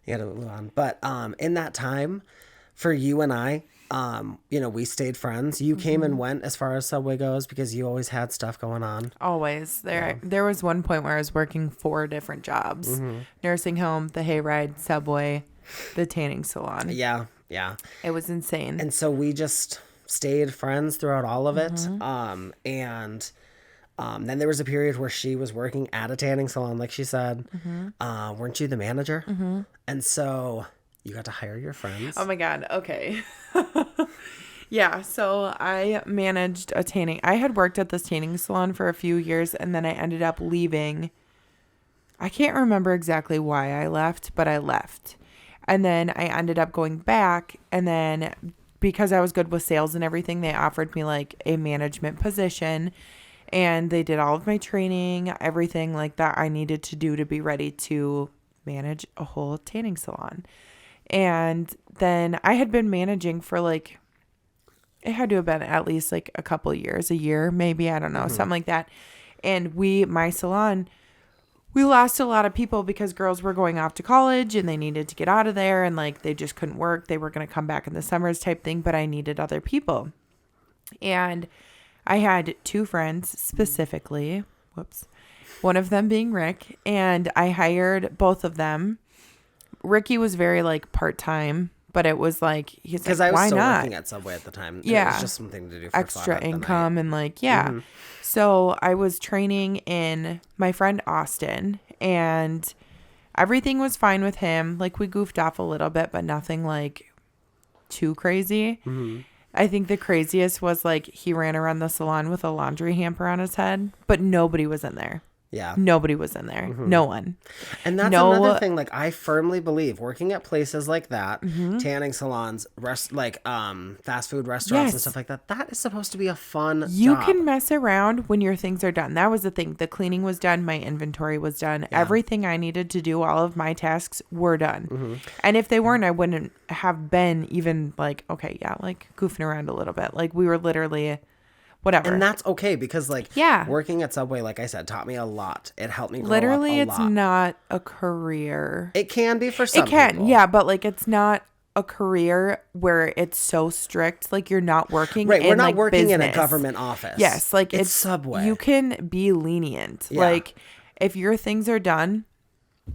But in that time, for you and I, we stayed friends. You came and went as far as Subway goes because you always had stuff going on. Always. There was one point where I was working 4 different jobs. Nursing home, the hayride, Subway, the tanning salon. Yeah. It was insane. And so we just stayed friends throughout all of it. Then there was a period where she was working at a tanning salon, like she said. Weren't you the manager? And so you got to hire your friends. Oh my God. Okay. Yeah. So I managed I had worked at this tanning salon for a few years, and then I ended up leaving. I can't remember exactly why I left, but I left. And then I ended up going back, and then because I was good with sales and everything, they offered me a management position. And they did all of my training, everything like that I needed to do to be ready to manage a whole tanning salon. And then I had been managing for it had to have been at least a couple of years, a year, maybe, I don't know, something like that. And my salon, we lost a lot of people because girls were going off to college and they needed to get out of there, and they just couldn't work. They were going to come back in the summers type thing, but I needed other people. And I had two friends specifically. Whoops. One of them being Rick, and I hired both of them. Ricky was very like part-time, but it was like, he's Because like, I was why still not? working at Subway at the time. And Yeah. It was just something to do for Extra fun at the income night. and like, yeah. So I was training in my friend Austin, and everything was fine with him. Like, we goofed off a little bit, but nothing like too crazy. I think the craziest was like he ran around the salon with a laundry hamper on his head, but nobody was in there. Yeah. Nobody was in there. No one. And that's another thing. Like, I firmly believe working at places like that, tanning salons, fast food restaurants and stuff like that, that is supposed to be a fun You job. can mess around when your things are done. That was the thing. The cleaning was done. My inventory was done. Everything I needed to do, all of my tasks were done. And if they weren't, I wouldn't have been even like, okay, yeah, like goofing around a little bit. Like, we were literally whatever. And that's okay because, like, working at Subway, like I said, taught me a lot. It helped me grow literally, up a lot. it's not a career. It can be for some It can, people. yeah, but like it's not a career where it's so strict. Like, you're not working. Right, we're not like, working in a business. government office. Yes, like it's Subway. You can be lenient. Yeah. Like, if your things are done,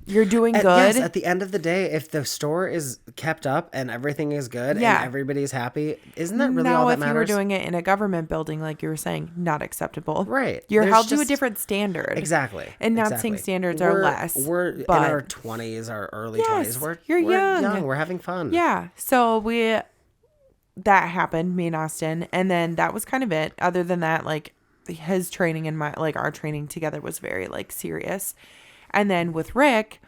you're doing good. Yes, at the end of the day, if the store is kept up and everything is good and everybody's happy, isn't that really all that matters? Now, if you were doing it in a government building, like you were saying, not acceptable. Right. You're There's held to a just- different standard. Exactly. And not saying standards are less. We're in but our 20s, our early Yes, 20s. you're we're young. We're having fun. Yeah. So that happened, me and Austin. And then that was kind of it. Other than that, like, his training and our training together was very like serious. And then with Rick,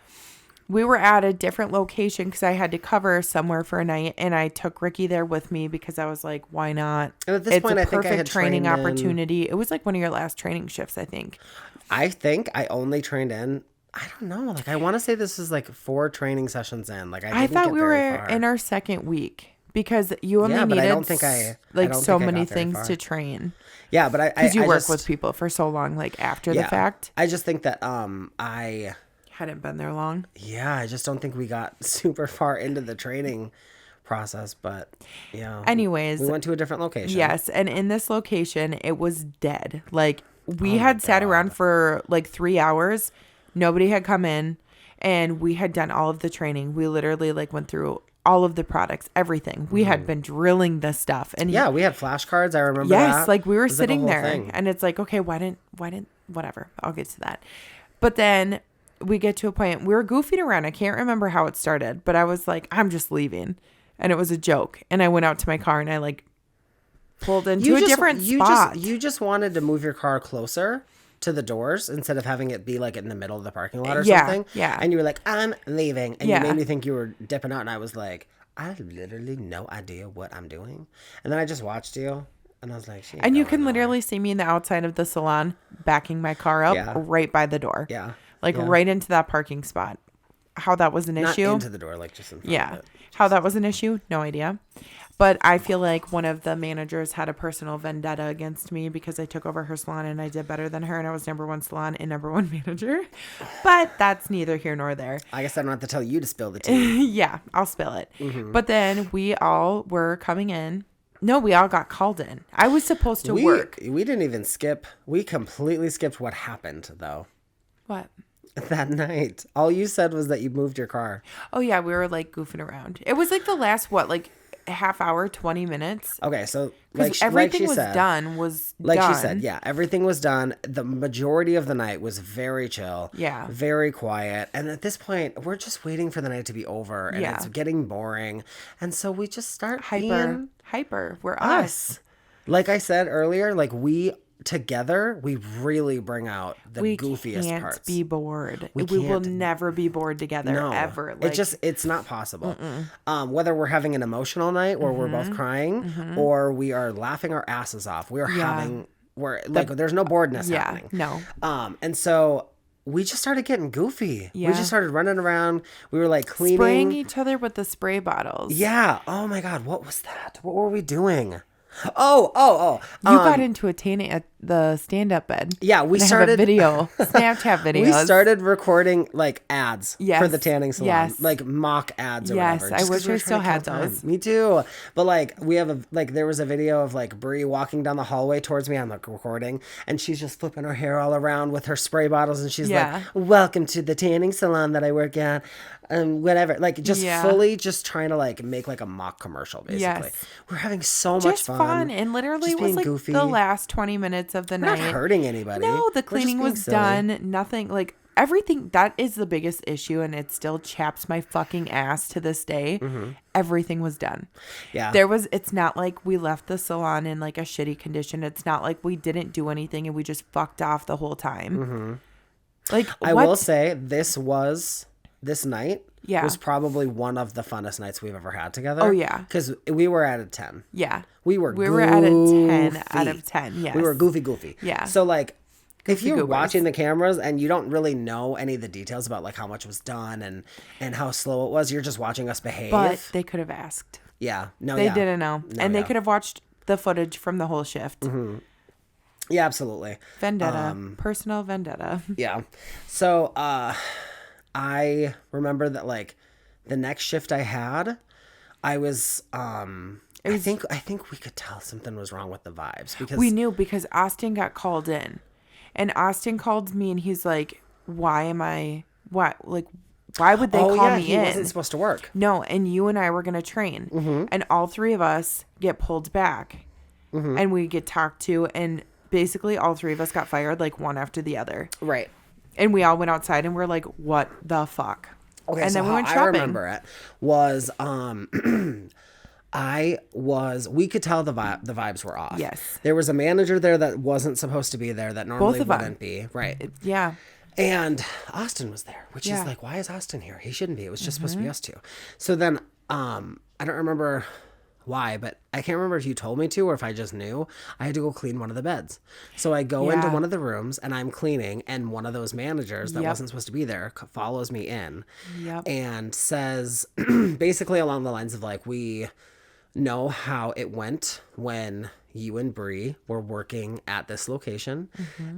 we were at a different location because I had to cover somewhere for a night, and I took Ricky there with me because I was like, why not? And at this point, I think I had training trained in- opportunity. It was like one of your last training shifts, I think. I think I only trained in, I don't know, like I want to say this is like 4 training sessions in. Like I thought get we very were far. in our second week because you only but I needed don't think I don't so think I many got very things far. to train. Yeah, but Because you work just, with people for so long, like after the fact. I just think that I Hadn't been there long. Yeah, I just don't think we got super far into the training process, but yeah. Anyways, we went to a different location. Yes, and in this location, it was dead. Like, we had sat around for like 3 hours. Nobody had come in, and we had done all of the training. We literally like went through all of the products, everything. We had been drilling this stuff, and Yeah, we had flashcards. I remember that. yes, like we were It was like a sitting whole there, thing. and it's like, okay, why didn't whatever. I'll get to that. But then we get to a point, we were goofing around. I can't remember how it started, but I was like, I'm just leaving. And it was a joke. And I went out to my car and I like pulled into a different spot. You just wanted to move your car closer to the doors instead of having it be like in the middle of the parking lot or something. Yeah. And you were like, I'm leaving. And Yeah. you made me think you were dipping out. And I was like, I have literally no idea what I'm doing. And then I just watched you. And I was like, she ain't And you going can nowhere. literally see me in the outside of the salon backing my car up Yeah. right by the door. Yeah. Like Yeah. right into that parking spot. How that was an Not issue. into the door, like just in front Yeah. of it. How that was an issue, no idea. But I feel like one of the managers had a personal vendetta against me because I took over her salon and I did better than her, and I was #1 salon and #1 manager. But that's neither here nor there. I guess I don't have to tell you to spill the tea. Yeah, I'll spill it. Mm-hmm. But then we all were coming in. No, we all got called in. I was supposed to work. We didn't even skip. We completely skipped what happened, though. What? That night, all you said was that you moved your car. Oh, yeah, we were like goofing around. It was like the last, like a half hour, 20 minutes? Okay, so Because like everything she was said, done. Like she said, yeah, everything was done. The majority of the night was very chill. Yeah. Very quiet. And at this point, we're just waiting for the night to be over. And Yeah. it's getting boring. And so we just start Hyper. being We're us. us. Like I said earlier, like we together, we really bring out the We goofiest can't parts. be bored. We We will can't. never be bored together, No, ever. Like, it's not possible. Whether we're having an emotional night where we're both crying or we are laughing our asses off, there's no boredness yeah, happening. no. And so we just started getting goofy. Yeah. We just started running around. We were like cleaning. Spraying each other with the spray bottles. Yeah. Oh my God. What was that? What were we doing? You got into a tanning at the stand-up bed. Yeah, we and I started have a video, Snapchat videos. We started recording like ads for the tanning salon, Yes. like mock ads or Yes, whatever. I just 'cause wish we were I still trying to had kill time. those. Me too. But like we have there was a video of like Brie walking down the hallway towards me. I'm like recording, and she's just flipping her hair all around with her spray bottles, and she's like, "Welcome to the tanning salon that I work at." Whatever, like just fully just trying to like make like a mock commercial, basically. Yes. We're having so much Just fun. fun. And literally it was like goofy. the last 20 minutes of the We're night. not hurting anybody. No, the cleaning was done. Nothing, like everything. That is the biggest issue, and it still chaps my fucking ass to this day. Everything was done. Yeah. It's not like we left the salon in like a shitty condition. It's not like we didn't do anything and we just fucked off the whole time. Like, I will say this night Yeah. was probably one of the funnest nights we've ever had together. Oh, yeah. Because we were at a 10. Yeah. We were at a 10 out of 10. Yes. We were goofy. Yeah. So like if you're goobers. watching the cameras and you don't really know any of the details about like how much was done and how slow it was, you're just watching us behave. But they could have asked. Yeah. No, They didn't know. And they could have watched the footage from the whole shift. Yeah, absolutely. Vendetta. Personal vendetta. Yeah. So I remember that like the next shift I had, I was I think we could tell something was wrong with the vibes because We knew because Austin got called in. And Austin called me and he's like, why would they call me he in? wasn't supposed to work. No, and you and I were going to train. And all three of us get pulled back. And we get talked to. And basically all three of us got fired like one after the other. Right. And we all went outside and we're like, what the fuck? Okay, and so then we went how shopping. I remember it was we could tell the vibes were off. Yes. There was a manager there that wasn't supposed to be there that normally Both of them. wouldn't be. Right. Yeah. And Austin was there, which Yeah. is like, why is Austin here? He shouldn't be. It was just supposed to be us two. So then I don't remember why, but I can't remember if you told me to or if I just knew. I had to go clean one of the beds. So I go into one of the rooms and I'm cleaning, and one of those managers that wasn't supposed to be there follows me in and says basically along the lines of like, we know how it went when you and Brie were working at this location,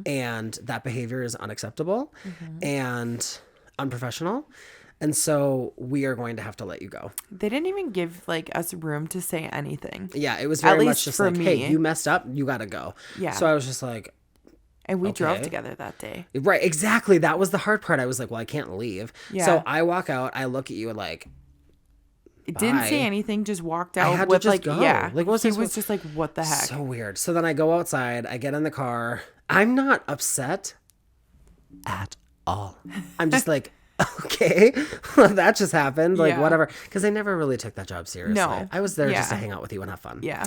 and that behavior is unacceptable and unprofessional. And so we are going to have to let you go. They didn't even give like us room to say anything. Yeah, it was very much least just for like, me. hey, you messed up, you got to go. Yeah. So I was just like, And we drove Okay. together that day. right, exactly. That was the hard part. I was like, well, I can't leave. Yeah. So I walk out, I look at you and like, It didn't say Bye. anything, just walked I out had to with just like, go. yeah. Like, what was he I was supposed- just like, what the heck? so weird. So then I go outside, I get in the car. I'm not upset at all. I'm just like, okay, that just happened. Like, Yeah. whatever. Because I never really took that job seriously. No. I was there just to Yeah. hang out with you and have fun. Yeah.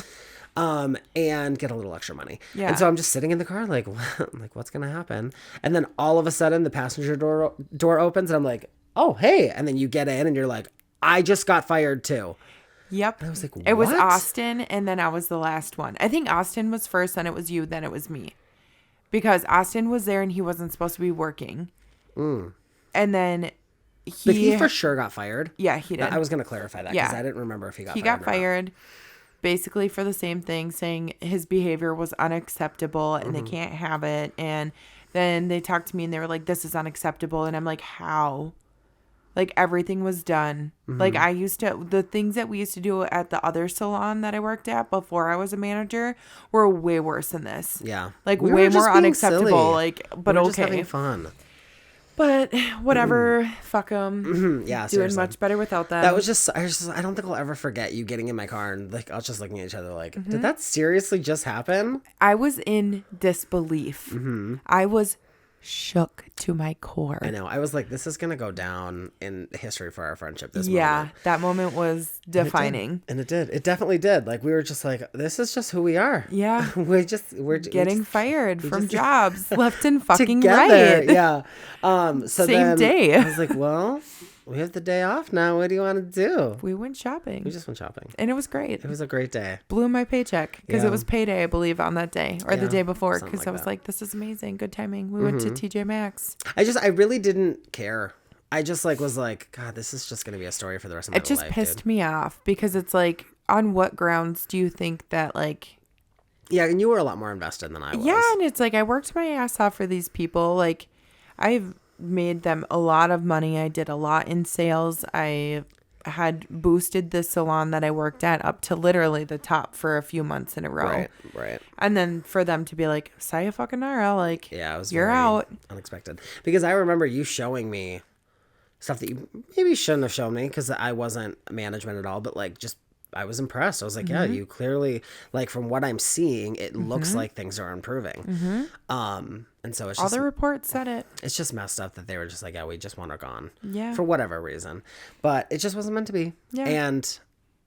And get a little extra money. Yeah. And so I'm just sitting in the car, like, like what's gonna happen? And then all of a sudden, the passenger door opens, and I'm like, oh hey! And then you get in, and you're like, I just got fired too. Yep. I was like, It was what? Austin, and then I was the last one. I think Austin was first, then it was you, then it was me. Because Austin was there and he wasn't supposed to be working. And then But he for sure got fired. Yeah, he did. I was gonna clarify that because Yeah. I didn't remember if he got He fired. got or not. fired basically for the same thing, saying his behavior was unacceptable and they can't have it. And then they talked to me and they were like, this is unacceptable. And I'm like, how? Like, everything was done. Like, the things that we used to do at the other salon that I worked at before I was a manager were way worse than this. Yeah. Like, We were way just more being unacceptable. silly. Like, but we were just okay. having fun. But whatever. Fuck them. Yeah, Doing seriously. much better without them. That was just I don't think I'll ever forget you getting in my car and like I was just looking at each other like, did that seriously just happen? I was in disbelief. I was shook to my core. I know. I was like, this is gonna go down in history for our friendship. This Yeah, moment. that moment was defining. And it did. It definitely did. Like we were just like, this is just who we are. Yeah. we're Getting fired from just- jobs left and fucking together. right. Yeah. So Same then day. I was like, well, we have the day off now. What do you want to do? We went shopping. We just went shopping. And it was great. It was a great day. Blew my paycheck because Yeah. it was payday, I believe, on that day or the Yeah, day before. something Because like I was that. like, this is amazing. Good timing. We went to TJ Maxx. I really didn't care. I just like was like, God, this is just gonna be a story for the rest of my It just life. pissed dude. me off because it's like, on what grounds do you think that like Yeah, and you were a lot more invested than I was. Yeah, and it's like I worked my ass off for these people. Like I've made them a lot of money. I did a lot in sales. I had boosted the salon that I worked at up to literally the top for a few months in a row. Right. And then for them to be like, sayonara, like, Yeah, it was you're very out. unexpected. Because I remember you showing me stuff that you maybe shouldn't have shown me because I wasn't management at all, but like just I was impressed. I was like, yeah, you clearly, like from what I'm seeing, it looks like things are improving. And so it's All just, the reports said it. it's just messed up that they were just like, yeah, we just want her gone. Yeah. For whatever reason. But it just wasn't meant to be. Yeah. And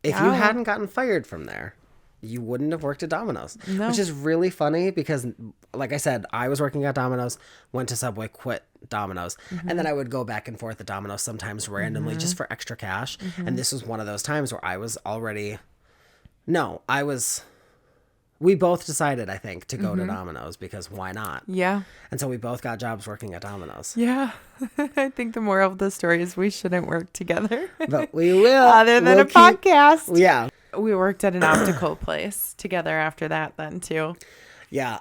if you hadn't gotten fired from there, you wouldn't have worked at Domino's. No. Which is really funny because, like I said, I was working at Domino's, went to Subway, quit Domino's. And then I would go back and forth at Domino's sometimes randomly just for extra cash. And this was one of those times where I was already... No, I was... We both decided, I think, to go to Domino's because why not? Yeah. And so we both got jobs working at Domino's. Yeah. I think the moral of the story is we shouldn't work together. But we will. Other than a podcast. Yeah. We worked at an optical place together after that then too. Yeah.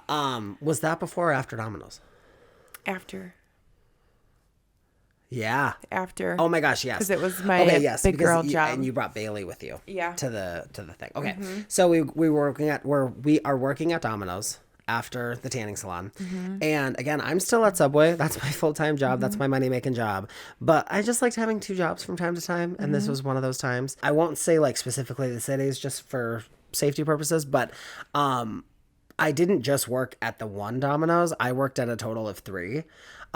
Was that before or after Domino's? After. Yeah. Oh my gosh, yes. Because it was my big girl job. And you brought Bailey with you. Yeah. To the thing. Okay. So we are working at Domino's after the tanning salon. And again, I'm still at Subway. That's my full-time job. That's my money-making job. But I just liked having two jobs from time to time, and this was one of those times. I won't say like specifically the cities just for safety purposes, but I didn't just work at the one Domino's. I worked at a total of 3.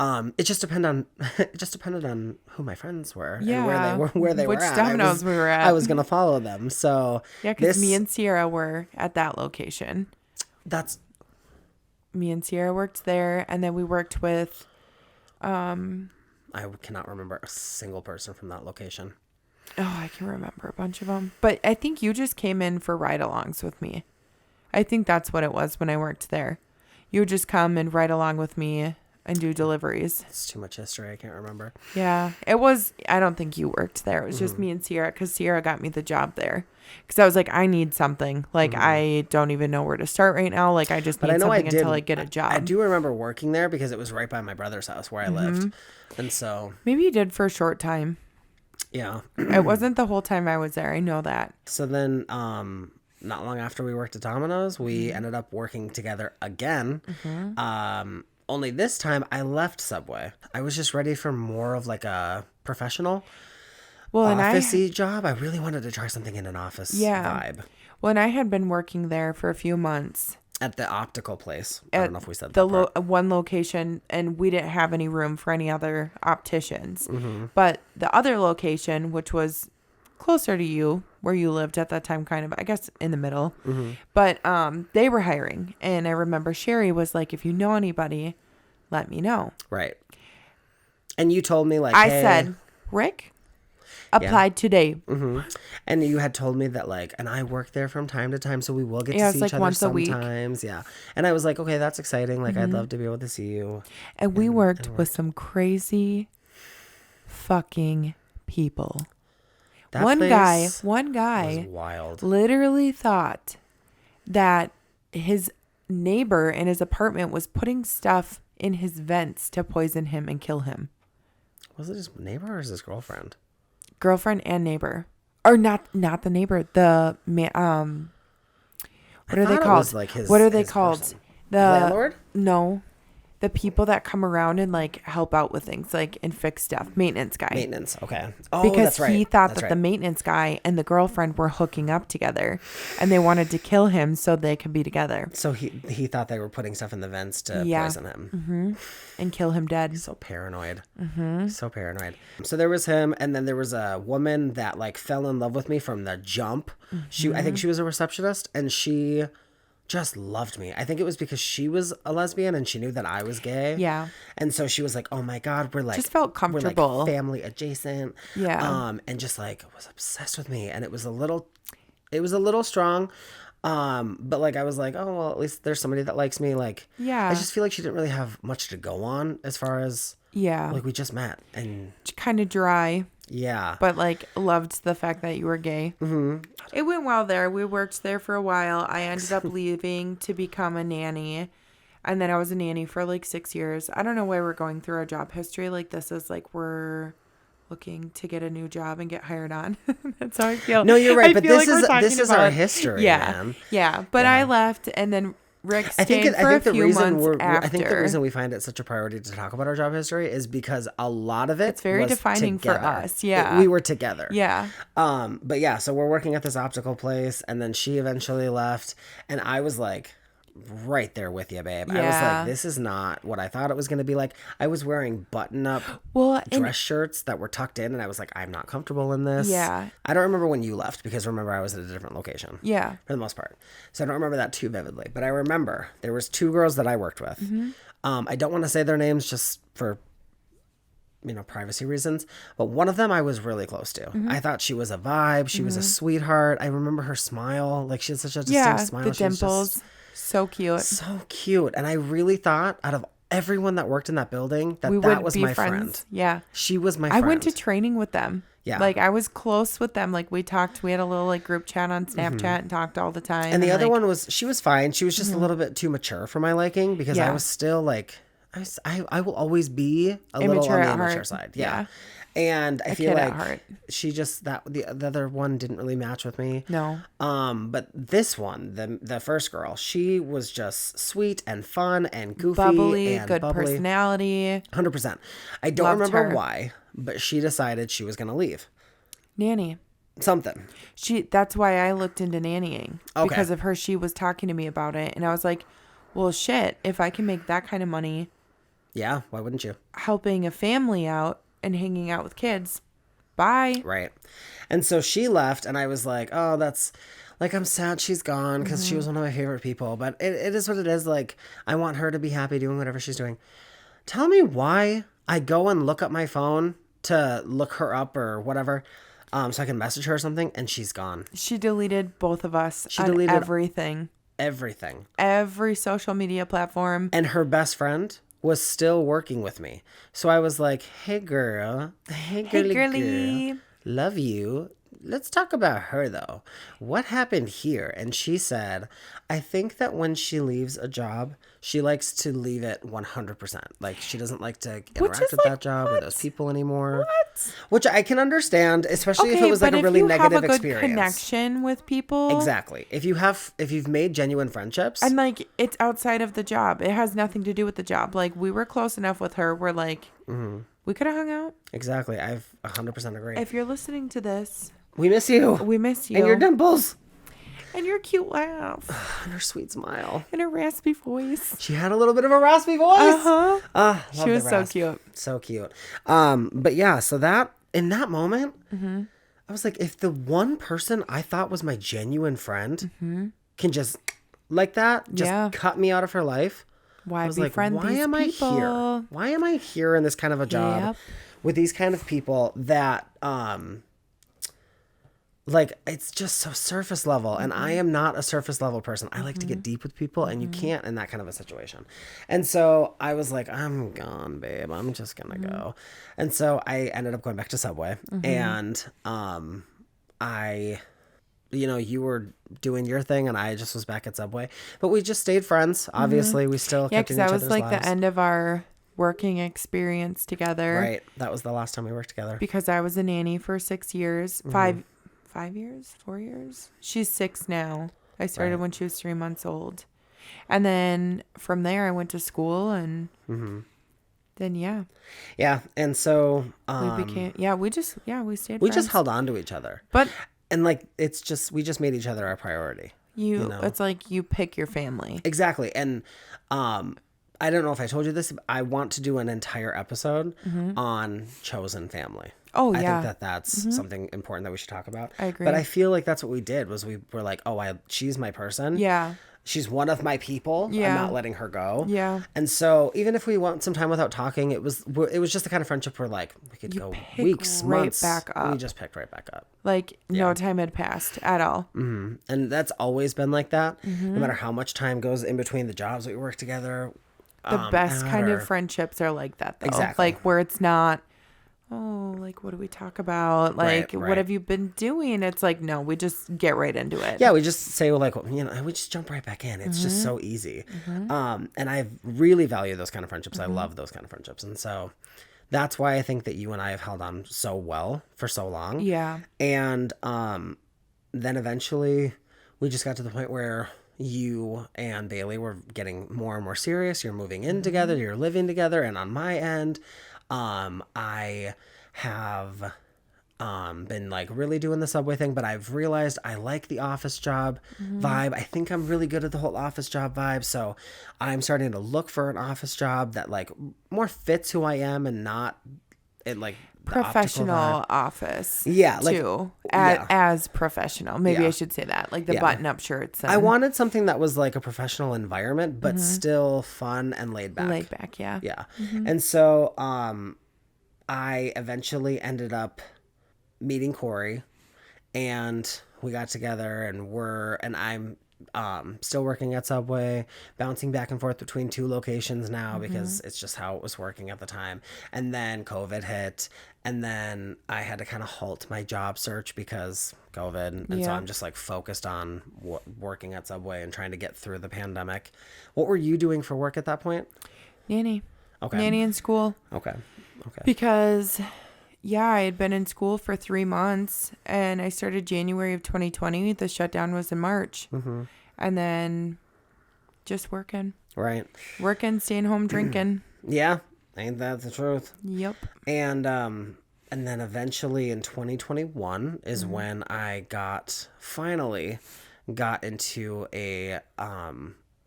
It just depended on who my friends were and where they which were at. Domino's we were at. I was gonna follow them. So yeah, because me and Sierra were at that location. Me and Sierra worked there, and then we worked with. I cannot remember a single person from that location. Oh, I can remember a bunch of them, but I think you just came in for ride-alongs with me. I think that's what it was when I worked there. You would just come and ride along with me and do deliveries. It's too much history. I can't remember. Yeah, it was. I don't think you worked there. It was just me and Sierra because Sierra got me the job there. Because I was like, I need something. Like, I don't even know where to start right now. Like, I just need something until I get a job. I do remember working there because it was right by my brother's house where I lived. And so... Maybe you did for a short time. Yeah. It wasn't the whole time I was there. I know that. So then... not long after we worked at Domino's, we ended up working together again. Only this time I left Subway. I was just ready for more of like a professional office-y job. I really wanted to try something in an office vibe. When I had been working there for a few months. At the optical place. I don't know if we said that one location, and we didn't have any room for any other opticians. But the other location, which was closer to you, where you lived at that time, kind of, I guess, in the middle. But they were hiring. And I remember Sherry was like, if you know anybody, let me know. Right. And you told me, like, I said, Rick applied today. And you had told me that, like, and I work there from time to time, so we will get to see each other once sometimes. Yeah. And I was like, okay, that's exciting. Like, I'd love to be able to see you. And we worked with some crazy fucking people. One guy was wild. Literally thought that his neighbor in his apartment was putting stuff in his vents to poison him and kill him. Was it his neighbor or his girlfriend? Girlfriend and neighbor. Or not the neighbor. The what are they called? Like what are they called? Person. The landlord? No. The people that come around and like help out with things like and fix stuff. Maintenance guy. Maintenance. Okay. Oh, because that's right. he thought that the maintenance guy and the girlfriend were hooking up together and they wanted to kill him so they could be together. So he thought they were putting stuff in the vents to poison him. And kill him dead. He's so paranoid. So paranoid. So there was him, and then there was a woman that like fell in love with me from the jump. I think she was a receptionist, and she just loved me. I think it was because she was a lesbian and she knew that I was gay. Yeah. And so she was like, oh my God, we're like, just felt comfortable. We're like family adjacent. Yeah. And just like was obsessed with me. And it was a little strong. But like I was like, oh well, at least there's somebody that likes me. Like, Yeah. I just feel like she didn't really have much to go on as far as Yeah. like we just met and Kind of dry, yeah. but like loved the fact that you were gay. Mm-hmm. It went well there. We worked there for a while. I ended up leaving to become a nanny. And then I was a nanny for like 6 years. I don't know why we're going through our job history. Like this is like we're looking to get a new job and get hired on. That's how I feel. No, you're right. But feel this like is our history, yeah, man. Yeah. But Yeah. I left and then Rick stayed for a few months after. I think the reason we find it such a priority to talk about our job history is because a lot of it It's very was defining together. for us. Yeah. We were together. Yeah. But yeah, so we're working at this optical place, and then she eventually left, and I was like, right there with you, babe. I was Yeah. like, this is not what I thought it was going to be like. I was wearing button-up And dress shirts that were tucked in, and I was like, I'm not comfortable in this. Yeah. I don't remember when you left because remember I was at a different location. Yeah. For the most part. So I don't remember that too vividly, but I remember there was 2 girls that I worked with. Mm-hmm. I don't want to say their names just for privacy reasons, but one of them I was really close to. Mm-hmm. I thought she was a vibe. She was a sweetheart. I remember her smile. Like she had such a distinct Yeah. smile. The She was just dimples. So cute. so cute. And I really thought out of everyone that worked in that building that We that would was be my friends. friend. Yeah. She was my I friend. went to training with them. Yeah. Like I was close with them. Like we talked, we had a little like group chat on Snapchat and talked all the time. and the other like, one she was fine. She was just a little bit too mature for my liking because I Yeah. was still like, I will always be a little Immature on the at immature heart. side. Yeah. And I feel kid at like heart. she just the other one didn't really match with me. No. But this one, the first girl, she was just sweet and fun and goofy Bubbly, and good bubbly. personality. 100%. I don't Loved remember her. why, but she decided she was going to leave. Nanny. Something. That's why I looked into nannying. Okay. Because of her. She was talking to me about it. And I was like, well, shit, if I can make that kind of money Yeah, why wouldn't you? helping a family out and hanging out with kids, bye. Right. And so she left, and I was like, oh, that's like, I'm sad she's gone because she was one of my favorite people. But it is what it is. Like, I want her to be happy doing whatever she's doing. Tell me why I go and look up my phone to look her up or whatever, so I can message her or something, and she's gone. She deleted both of us She on deleted everything. Everything. Every social media platform. And her best friend was still working with me. So I was like, hey, girl. Hey, girly. Girl. Love you. Let's talk about her, though. What happened here? And she said, I think that when she leaves a job, she likes to leave it 100%. Like, she doesn't like to interact with that job or those people anymore. What? Which I can understand, especially if it was like a really negative experience. If you have a good connection with people. Exactly. If you've made genuine friendships. And like, it's outside of the job. It has nothing to do with the job. Like, we were close enough with her. We're like, we could have hung out. Exactly. I've 100% agree. If you're listening to this, we miss you. we miss you. And your dimples. And your cute laugh. And her sweet smile. And her raspy voice. She had a little bit of a raspy voice. She was so cute. So cute. But yeah, so that in that moment, I was like, if the one person I thought was my genuine friend can just like that, just cut me out of her life. Why I was befriend like, why these am I people? here? Why am I here in this kind of a job Yep. with these kind of people that like it's just so surface level, and I am not a surface level person. I like to get deep with people, and you can't in that kind of a situation. And so I was like, I'm gone, babe. I'm just gonna go. And so I ended up going back to Subway, and you were doing your thing, and I just was back at Subway. But we just stayed friends. Obviously, we still Yeah, kept in because each that was other's like lives. the end of our working experience together. Right. That was the last time we worked together. Because I was a nanny for 6 years. 5 years? 4 years? She's 6 now. I started when she was 3 months old. And then from there, I went to school, and then, Yeah. And so we became, we stayed we friends. just held on to each other. But And like, we just made each other our priority. it's like you pick your family. Exactly. And I don't know if I told you this, but I want to do an entire episode on chosen family. Oh, I yeah. think that's something important that we should talk about. I agree. But I feel like that's what we did was we were like, she's my person. Yeah. she's one of my people. Yeah. I'm not letting her go. Yeah. And so even if we went some time without talking, it was just the kind of friendship where like we could go pick weeks, right months. back up. We just picked right back up. Like no time had passed at all. Mm-hmm. And that's always been like that. No matter how much time goes in between the jobs that we work together. The best kind of friendships are like that, though. Exactly. Like where it's not, oh, like what do we talk about? Like Right. what have you been doing? It's like, no, we just get right into it. Yeah, we just say like, you know, we just jump right back in. It's just so easy. And I really value those kind of friendships. I love those kind of friendships. And so that's why I think that you and I have held on so well for so long. Yeah. And then eventually we just got to the point where you and Bailey were getting more and more serious. You're moving in together, you're living together. And on my end, I have been like really doing the Subway thing, but I've realized I like the office job vibe. I think I'm really good at the whole office job vibe. So I'm starting to look for an office job that like more fits who I am and not it like the optical Professional vibe. office. Yeah, like- too. yeah. As professional. Maybe Yeah. I should say that. Like the Yeah. button-up shirts. And I wanted something that was like a professional environment, but still fun and laid back. laid back. Yeah. Yeah. And so I eventually ended up meeting Corey, and we got together, and I'm still working at Subway, bouncing back and forth between two locations now because it's just how it was working at the time. And then COVID hit, and then I had to kind of halt my job search because COVID. And so Yeah. I'm just like focused on working at Subway and trying to get through the pandemic. What were you doing for work at that point? Nanny. Okay. Nanny in school. Okay. Because, yeah, I had been in school for 3 months and I started January of 2020. The shutdown was in March. And then just working, staying home, drinking. Yeah. Ain't that the truth? Yep. And then eventually in 2021 is when I finally got into a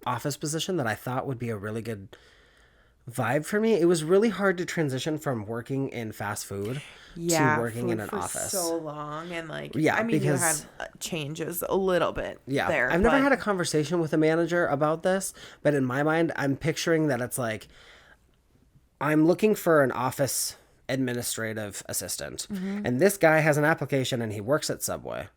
office position that I thought would be a really good vibe for me. It was really hard to transition from working in fast food to working in an for office. so long. And like, Yeah, I mean, you had because- changes a little bit there. I've never but- had a conversation with a manager about this, but in my mind, I'm picturing that it's like I'm looking for an office administrative assistant, and this guy has an application and he works at Subway.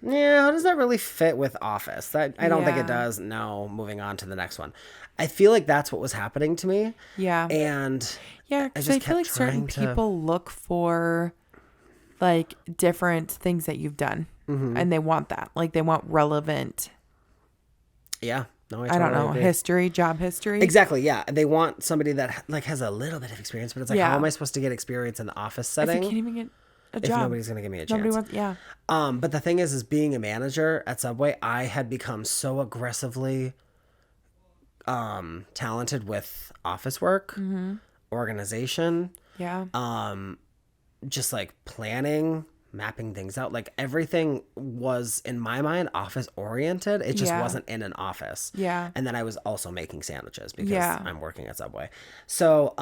Yeah, how does that really fit with office? That I don't think it Yeah. does. No, moving on to the next one. I feel like that's what was happening to me. Yeah. And Yeah, because just I feel like kept certain trying to- people look for like different things that you've done, and they want that. Like they want relevant. yeah, no, I don't know, agree. job history. Exactly, yeah. They want somebody that like has a little bit of experience, but it's like, Yeah. how am I supposed to get experience in the office If you setting can't even get a if job, nobody's gonna give me a chance? nobody wants. Yeah. But the thing is being a manager at Subway, I had become so aggressively talented with office work, organization, Yeah. just like planning, mapping things out. Like everything was in my mind office oriented. It just Yeah. wasn't in an office. Yeah. And then I was also making sandwiches because Yeah. I'm working at Subway. So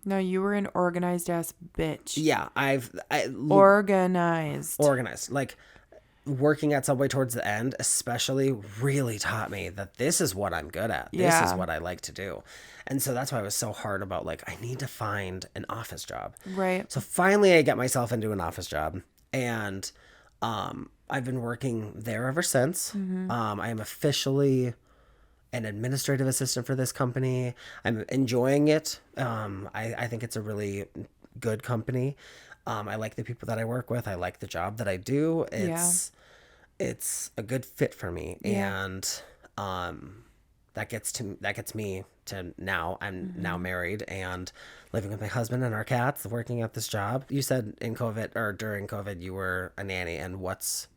No, you were an organized ass bitch. yeah, Organized. organized. Like working at Subway towards the end, especially, really taught me that this is what I'm good at. This is Yeah. what I like to do. And so that's why I was so hard about like, I need to find an office job. Right. So finally I get myself into an office job, and I've been working there ever since. I am officially an administrative assistant for this company. I'm enjoying it. I think it's a really good company. I like the people that I work with. I like the job that I do. It's a good fit for me. Yeah. And that gets me to now. I'm now married and living with my husband and our cats, working at this job. You said in COVID or during COVID you were a nanny, and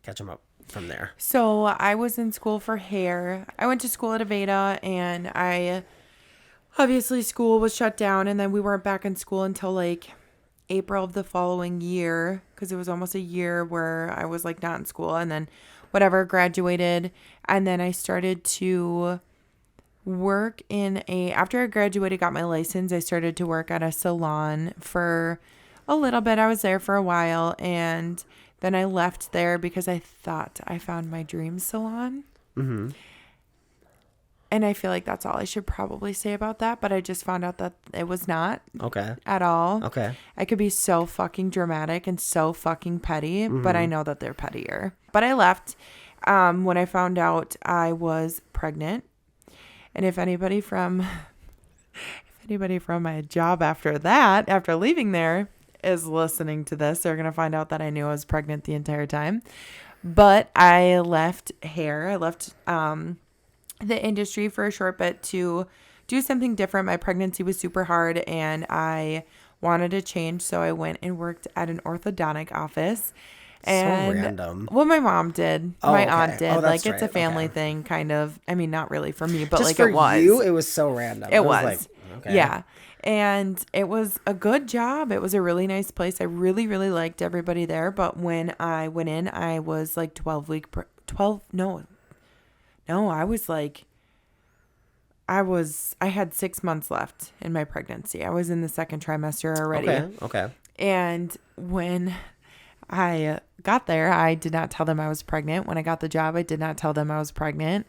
catch them up from there. So I was in school for hair. I went to school at Aveda, and obviously school was shut down, and then we weren't back in school until like April of the following year, because it was almost a year where I was like not in school, and then whatever, graduated, and then I started to work after I graduated, got my license, I started to work at a salon for a little bit. I was there for a while, and then I left there because I thought I found my dream salon. And I feel like that's all I should probably say about that. But I just found out that it was not Okay. at all. Okay. I could be so fucking dramatic and so fucking petty, but Mm-hmm. I know that they're pettier. But I left when I found out I was pregnant. And if anybody from my job after leaving there is listening to this, they're going to find out that I knew I was pregnant the entire time. But I left hair. I left the industry for a short bit to do something different. My pregnancy was super hard and I wanted to change. So I went and worked at an orthodontic office. And so random. Well, my mom did. Oh, My okay. aunt did. Oh, like, that's it's a right. family Okay. thing, kind of. I mean, not really for me, but Just like for it was. you, it was so random. It was. Like, okay. Yeah. And it was a good job. It was a really nice place. I really, really liked everybody there. But when I went in, I was like I had 6 months left in my pregnancy. I was in the second trimester already. Okay. And when I got there, I did not tell them I was pregnant. When I got the job, I did not tell them I was pregnant.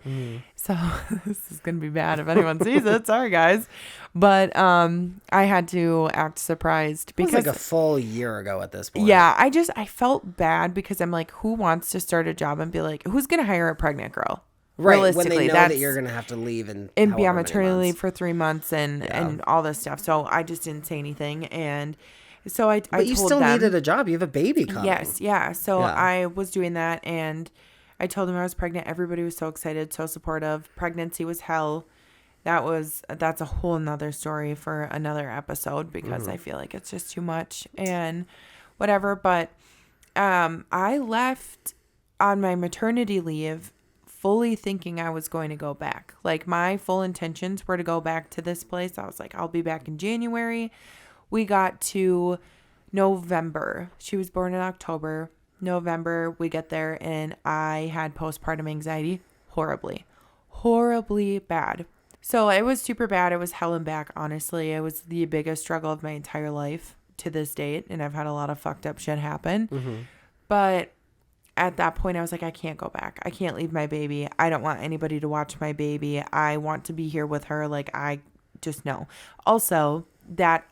So this is going to be bad if anyone sees it. Sorry, guys. But I had to act surprised It was because like a full year ago at this point. yeah, I felt bad because I'm like, who wants to start a job and be like, who's going to hire a pregnant girl? Right, when Realistically, they know that's that you're going to have to leave and be on however many maternity leave months. for 3 months and all this stuff. So I just didn't say anything. And so I But you told still them, needed a job. You have a baby coming. yes, yeah. So Yeah. I was doing that and I told them I was pregnant. Everybody was so excited, so supportive. Pregnancy was hell. That's a whole nother story for another episode because I feel like it's just too much and whatever. But I left on my maternity leave fully thinking I was going to go back. Like my full intentions were to go back to this place. I was like, I'll be back in January. We got to November. She was born in October. November, we get there and I had postpartum anxiety horribly bad. So it was super bad. It was hell and back, honestly. It was the biggest struggle of my entire life to this date. And I've had a lot of fucked up shit happen. But at that point, I was like, I can't go back. I can't leave my baby. I don't want anybody to watch my baby. I want to be here with her. Like, I just know. Also, that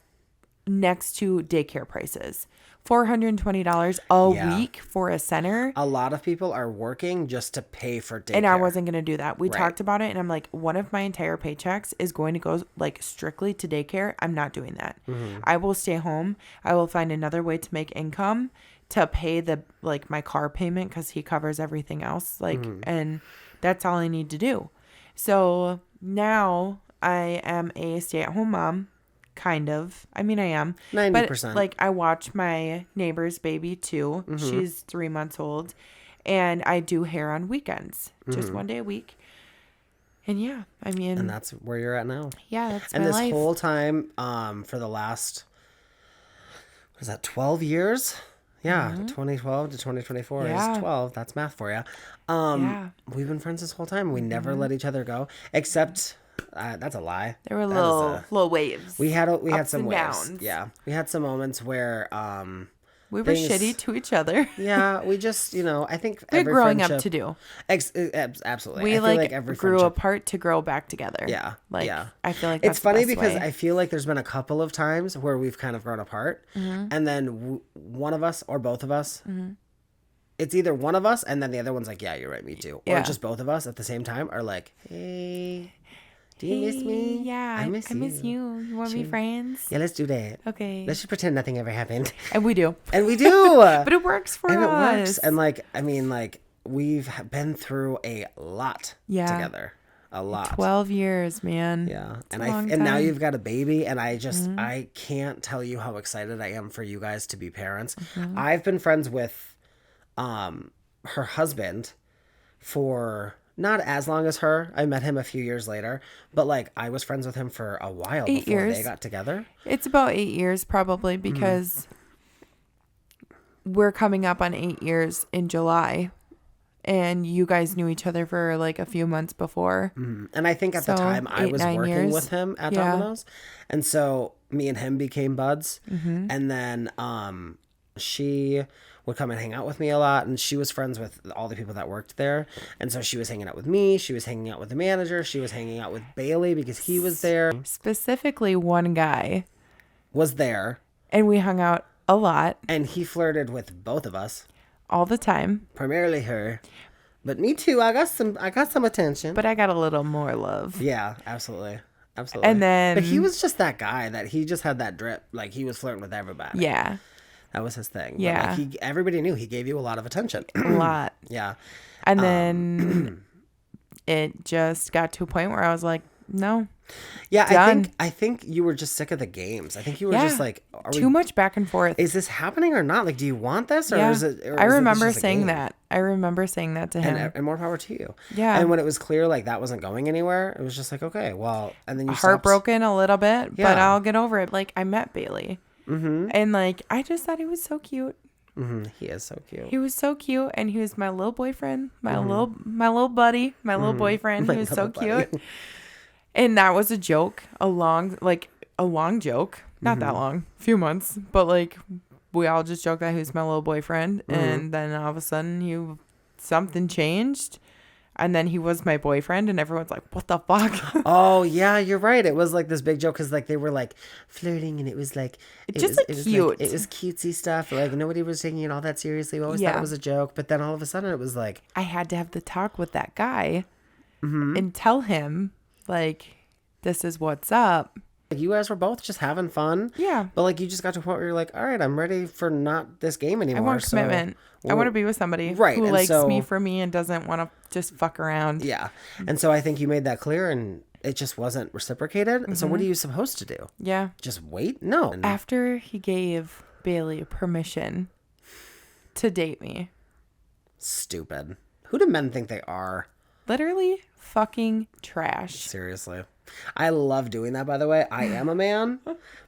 next to daycare prices, $420 a week for a center. A lot of people are working just to pay for daycare. And I wasn't going to do that. We Right. talked about it and I'm like, one of my entire paychecks is going to go like strictly to daycare. I'm not doing that. I will stay home. I will find another way to make income to pay the like my car payment because he covers everything else. Like, and that's all I need to do. So now I am a stay-at-home mom. Kind of. I mean, I am. 90%. But like I watch my neighbor's baby too. She's 3 months old. And I do hair on weekends. Just one day a week. And yeah, I mean. And that's where you're at now. Yeah, that's And my this life. whole time, for the last, what is that, 12 years? Yeah, 2012 to 2024 Yeah. is 12. That's math for you. Yeah. We've been friends this whole time. We never let each other go, except that's a lie. There were That is little waves. we had ups some and waves. downs. Yeah, we had some moments where We were things- shitty to each other. yeah, we just I think We're every growing up friendship- to do. Absolutely. We I feel like every grew friendship- apart to grow back together. Yeah, Like yeah. I feel like that's It's funny the best because way. I feel like there's been a couple of times where we've kind of grown apart, and then one of us or both of us, it's either one of us and then the other one's like, yeah, you're right, me too. Or Yeah. just both of us at the same time are like, hey, do you miss me? Yeah, I miss you. You want to be friends? Yeah, let's do that. Okay. Let's just pretend nothing ever happened. And we do. And we do. But it works for and us. it works. And we've been through a lot together. A lot. 12 years, man. Yeah. It's And a long and now time. you've got a baby and I just I can't tell you how excited I am for you guys to be parents. I've been friends with her husband for not as long as her. I met him a few years later, but I was friends with him for a while 8 before years. they got together. It's about 8 years probably because we're coming up on 8 years in July. And you guys knew each other for a few months before. And I think at the So, time I 8, was 9 working years. with him at Yeah. Domino's. And so me and him became buds. And then she would come and hang out with me a lot, and she was friends with all the people that worked there. And so she was hanging out with me, she was hanging out with the manager, she was hanging out with Bailey because he was there. Specifically one guy. Was there. And we hung out a lot. And he flirted with both of us. All the time. Primarily her. But me too. I got some attention. But I got a little more love. Yeah, absolutely. Absolutely. And then... But he was just that guy that he just had that drip. Like, he was flirting with everybody. Yeah. That was his thing. Yeah. But like everybody knew he gave you a lot of attention. A lot. Yeah. And then it just got to a point where I was like, no. Yeah, done. I think you were just sick of the games. I think you were just like, too much back and forth. Is this happening or not? Like, do you want this, or is it? I remember saying that. I remember saying that to him. And more power to you. Yeah. And when it was clear like that wasn't going anywhere, it was just like, okay, well, and then you heartbroken a little bit, but I'll get over it. Like, I met Bailey, and like I just thought he was so cute. He is so cute. He was so cute, and he was my little boyfriend, my little buddy, my little boyfriend. He was so cute. And that was a joke, a long joke, not that long, few months, but like we all just joked that he was my little boyfriend, and then all of a sudden something changed, and then he was my boyfriend, and everyone's like, "What the fuck?" Oh yeah, you're right. It was like this big joke because like they were like flirting, and it was like it was cute. It was cutesy stuff. Like nobody was taking it all that seriously. We always thought it was a joke, but then all of a sudden it was like I had to have the talk with that guy and tell him. Like, this is what's up. You guys were both just having fun. Yeah. But like you just got to a point where you're like, all right, I'm ready for not this game anymore. I want commitment. I want to be with somebody who likes me for me and doesn't want to just fuck around. Yeah. And so I think you made that clear and it just wasn't reciprocated. So what are you supposed to do? Yeah. Just wait? No. After he gave Bailey permission to date me. Stupid. Who do men think they are? Literally fucking trash. Seriously. I love doing that, by the way. I am a man,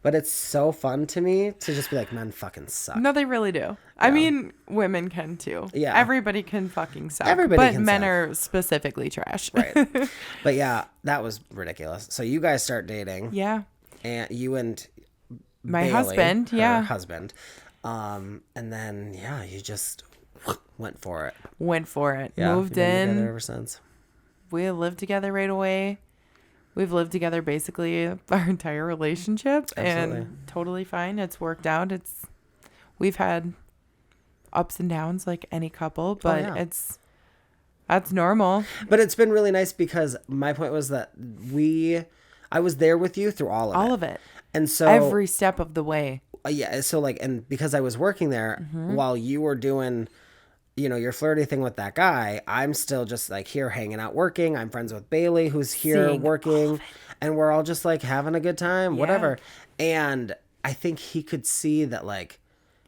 but it's so fun to me to just be like, men fucking suck. No, they really do. Yeah. I mean, women can too. Yeah. Everybody can fucking suck. Everybody can men suck. are specifically trash. Right. But yeah, that was ridiculous. So you guys start dating. Yeah. And you and my Bailey, husband. Her husband. And then, yeah, you just went for it. Yeah, moved in. Together ever since. We lived together right away. We've lived together basically our entire relationship. Absolutely. And totally fine. It's worked out. We've had ups and downs like any couple, but that's normal. But it's been really nice because my point was that I was there with you through all of it. And so every step of the way. Yeah. So like, and because I was working there while you were doing, your flirty thing with that guy, I'm still just like here hanging out working. I'm friends with Bailey who's here working, and we're all just like having a good time, whatever. And I think he could see that like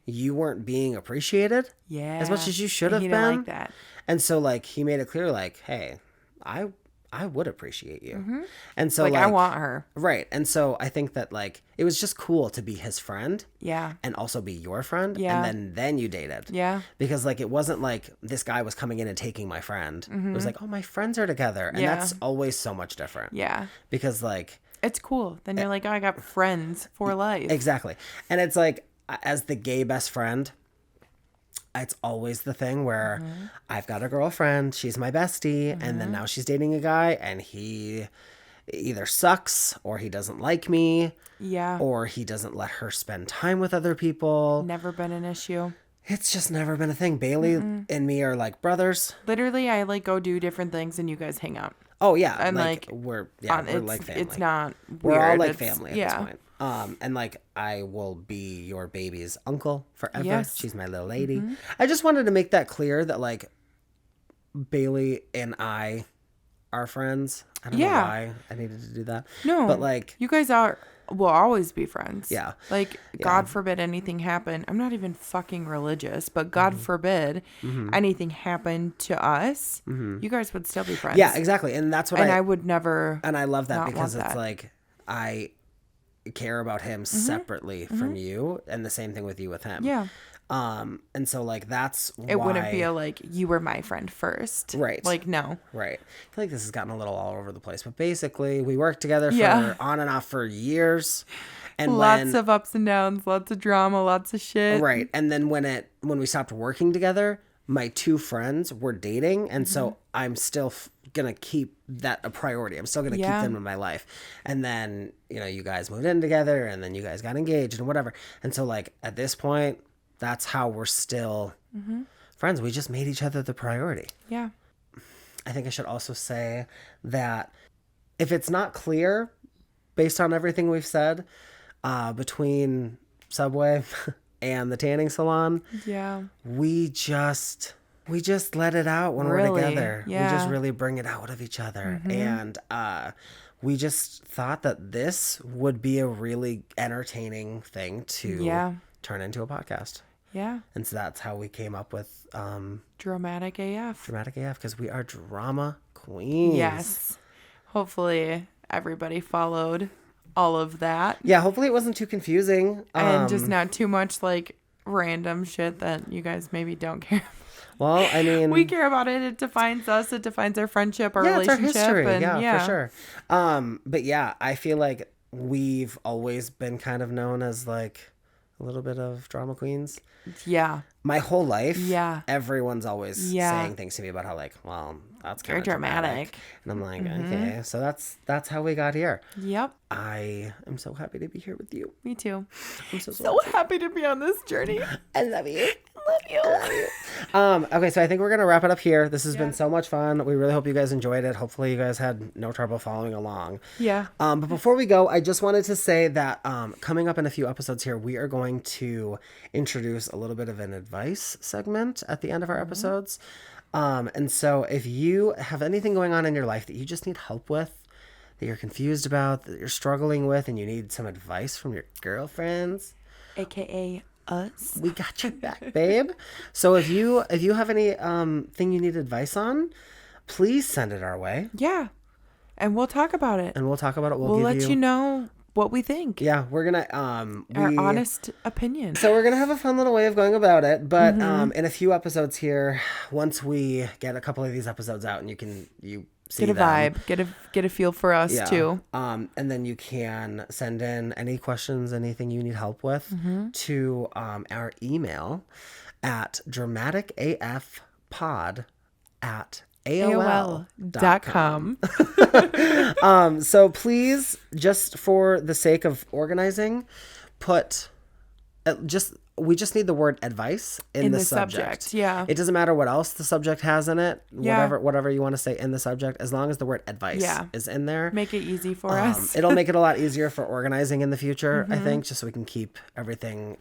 you weren't being appreciated as much as you should have been. Like that. And so like he made it clear like, hey, I would appreciate you. And so like I want her. Right. And so I think that like it was just cool to be his friend. Yeah. And also be your friend. Yeah. And then you dated. Yeah. Because like it wasn't like this guy was coming in and taking my friend. It was like, oh, my friends are together. And that's always so much different. Yeah. Because like it's cool. Then you're like, oh, I got friends for life. Exactly. And it's like as the gay best friend, it's always the thing where I've got a girlfriend, she's my bestie, and then now she's dating a guy and he either sucks or he doesn't like me. Yeah. Or he doesn't let her spend time with other people. Never been an issue. It's just never been a thing. Bailey and me are like brothers. Literally, I like go do different things and you guys hang out. Oh yeah. And like we're like family. It's not we're all weird. like family at this point. And like I will be your baby's uncle forever. Yes. She's my little lady. I just wanted to make that clear that like Bailey and I are friends. I don't know why I needed to do that. No. But like you guys will always be friends. Yeah. Like God forbid anything happen. I'm not even fucking religious, but God forbid anything happened to us. You guys would still be friends. Yeah, exactly. And that's what I would never. And I love that because it's that. like I care about him separately from you, and the same thing with you with him. Yeah. And so like that's It why wouldn't be like you were my friend first. Right. Like, no. Right. I feel like this has gotten a little all over the place, but basically we worked together for Yeah. on and off for years. And Lots of ups and downs, lots of drama, lots of shit. right. And then when we stopped working together, my two friends were dating, and so I'm still gonna keep that a priority. I'm still gonna keep them in my life. And then, you know, you guys moved in together, and then you guys got engaged and whatever. And so like at this point, that's how we're still friends. We just made each other the priority. Yeah. I think I should also say that if it's not clear based on everything we've said, between Subway and the tanning salon, Yeah. we just let it out when Really? we're together. Yeah. We just really bring it out of each other. And we just thought that this would be a really entertaining thing to turn into a podcast. Yeah. And so that's how we came up with Dramatic AF. Dramatic AF, because we are drama queens. Yes. Hopefully everybody followed all of that. Yeah, hopefully it wasn't too confusing. And just not too much like random shit that you guys maybe don't care. Well, I mean, We care about it. It defines us. It defines our friendship, our yeah, it's our relationship. history. And Yeah, for sure. But yeah, I feel like we've always been kind of known as like a little bit of drama queens. Yeah. My whole life, Yeah. everyone's always saying things to me about how like, well, that's kind You're of dramatic. And I'm like, okay, so that's how we got here. Yep. I am so happy to be here with you. Me too. I'm so So happy to be on this journey. I love you. Love you. Okay, so I think we're gonna wrap it up here. This has been so much fun. We really hope you guys enjoyed it. Hopefully you guys had no trouble following along. Yeah. But before we go, I just wanted to say that coming up in a few episodes here, we are going to introduce a little bit of an advice segment at the end of our episodes. And so if you have anything going on in your life that you just need help with, that you're confused about, that you're struggling with, and you need some advice from your girlfriends, AKA us. we got your back, babe. So if you have any thing you need advice on, please send it our way. Yeah. And we'll talk about it. And we'll talk about it. We'll let you know what we think. Yeah, we're gonna Our honest opinion. So we're gonna have a fun little way of going about it, but in a few episodes here, once we get a couple of these episodes out, and you see Get a them, vibe. Get a feel for us too. and then you can send in any questions, anything you need help with, to our email at dramaticafpod@aol.com. So please, just for the sake of organizing, put we just need the word advice in the subject. Yeah. It doesn't matter what else the subject has in it. Whatever you want to say in the subject, as long as the word advice is in there. Make it easy for us. It'll make it a lot easier for organizing in the future, I think, just so we can keep everything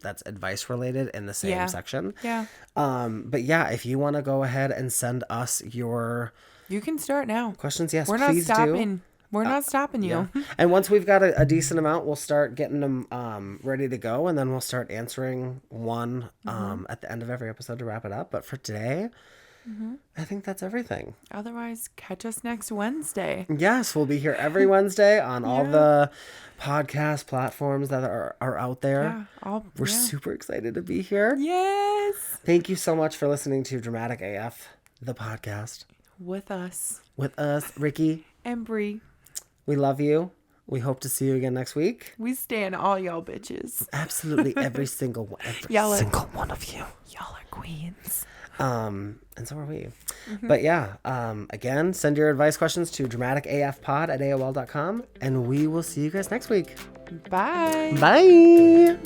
that's advice related in the same section. Yeah. But yeah, if you want to go ahead and send us your You can start now. questions, yes, We're not please stopping. do. We're not stopping you. And once we've got a decent amount, we'll start getting them ready to go, and then we'll start answering one at the end of every episode to wrap it up. But for today, I think that's everything. Otherwise, catch us next Wednesday. Yes, we'll be here every Wednesday on all the podcast platforms that are out there. We're super excited to be here. Yes. Thank you so much for listening to Dramatic AF, the podcast. With us. With us, Ricky. And Bree. We love you. We hope to see you again next week. We stand all y'all bitches. Absolutely every single one. Every single one of you. Y'all are queens. And so are we. But yeah, again, send your advice questions to dramaticafpod@aol.com, and we will see you guys next week. Bye. Bye.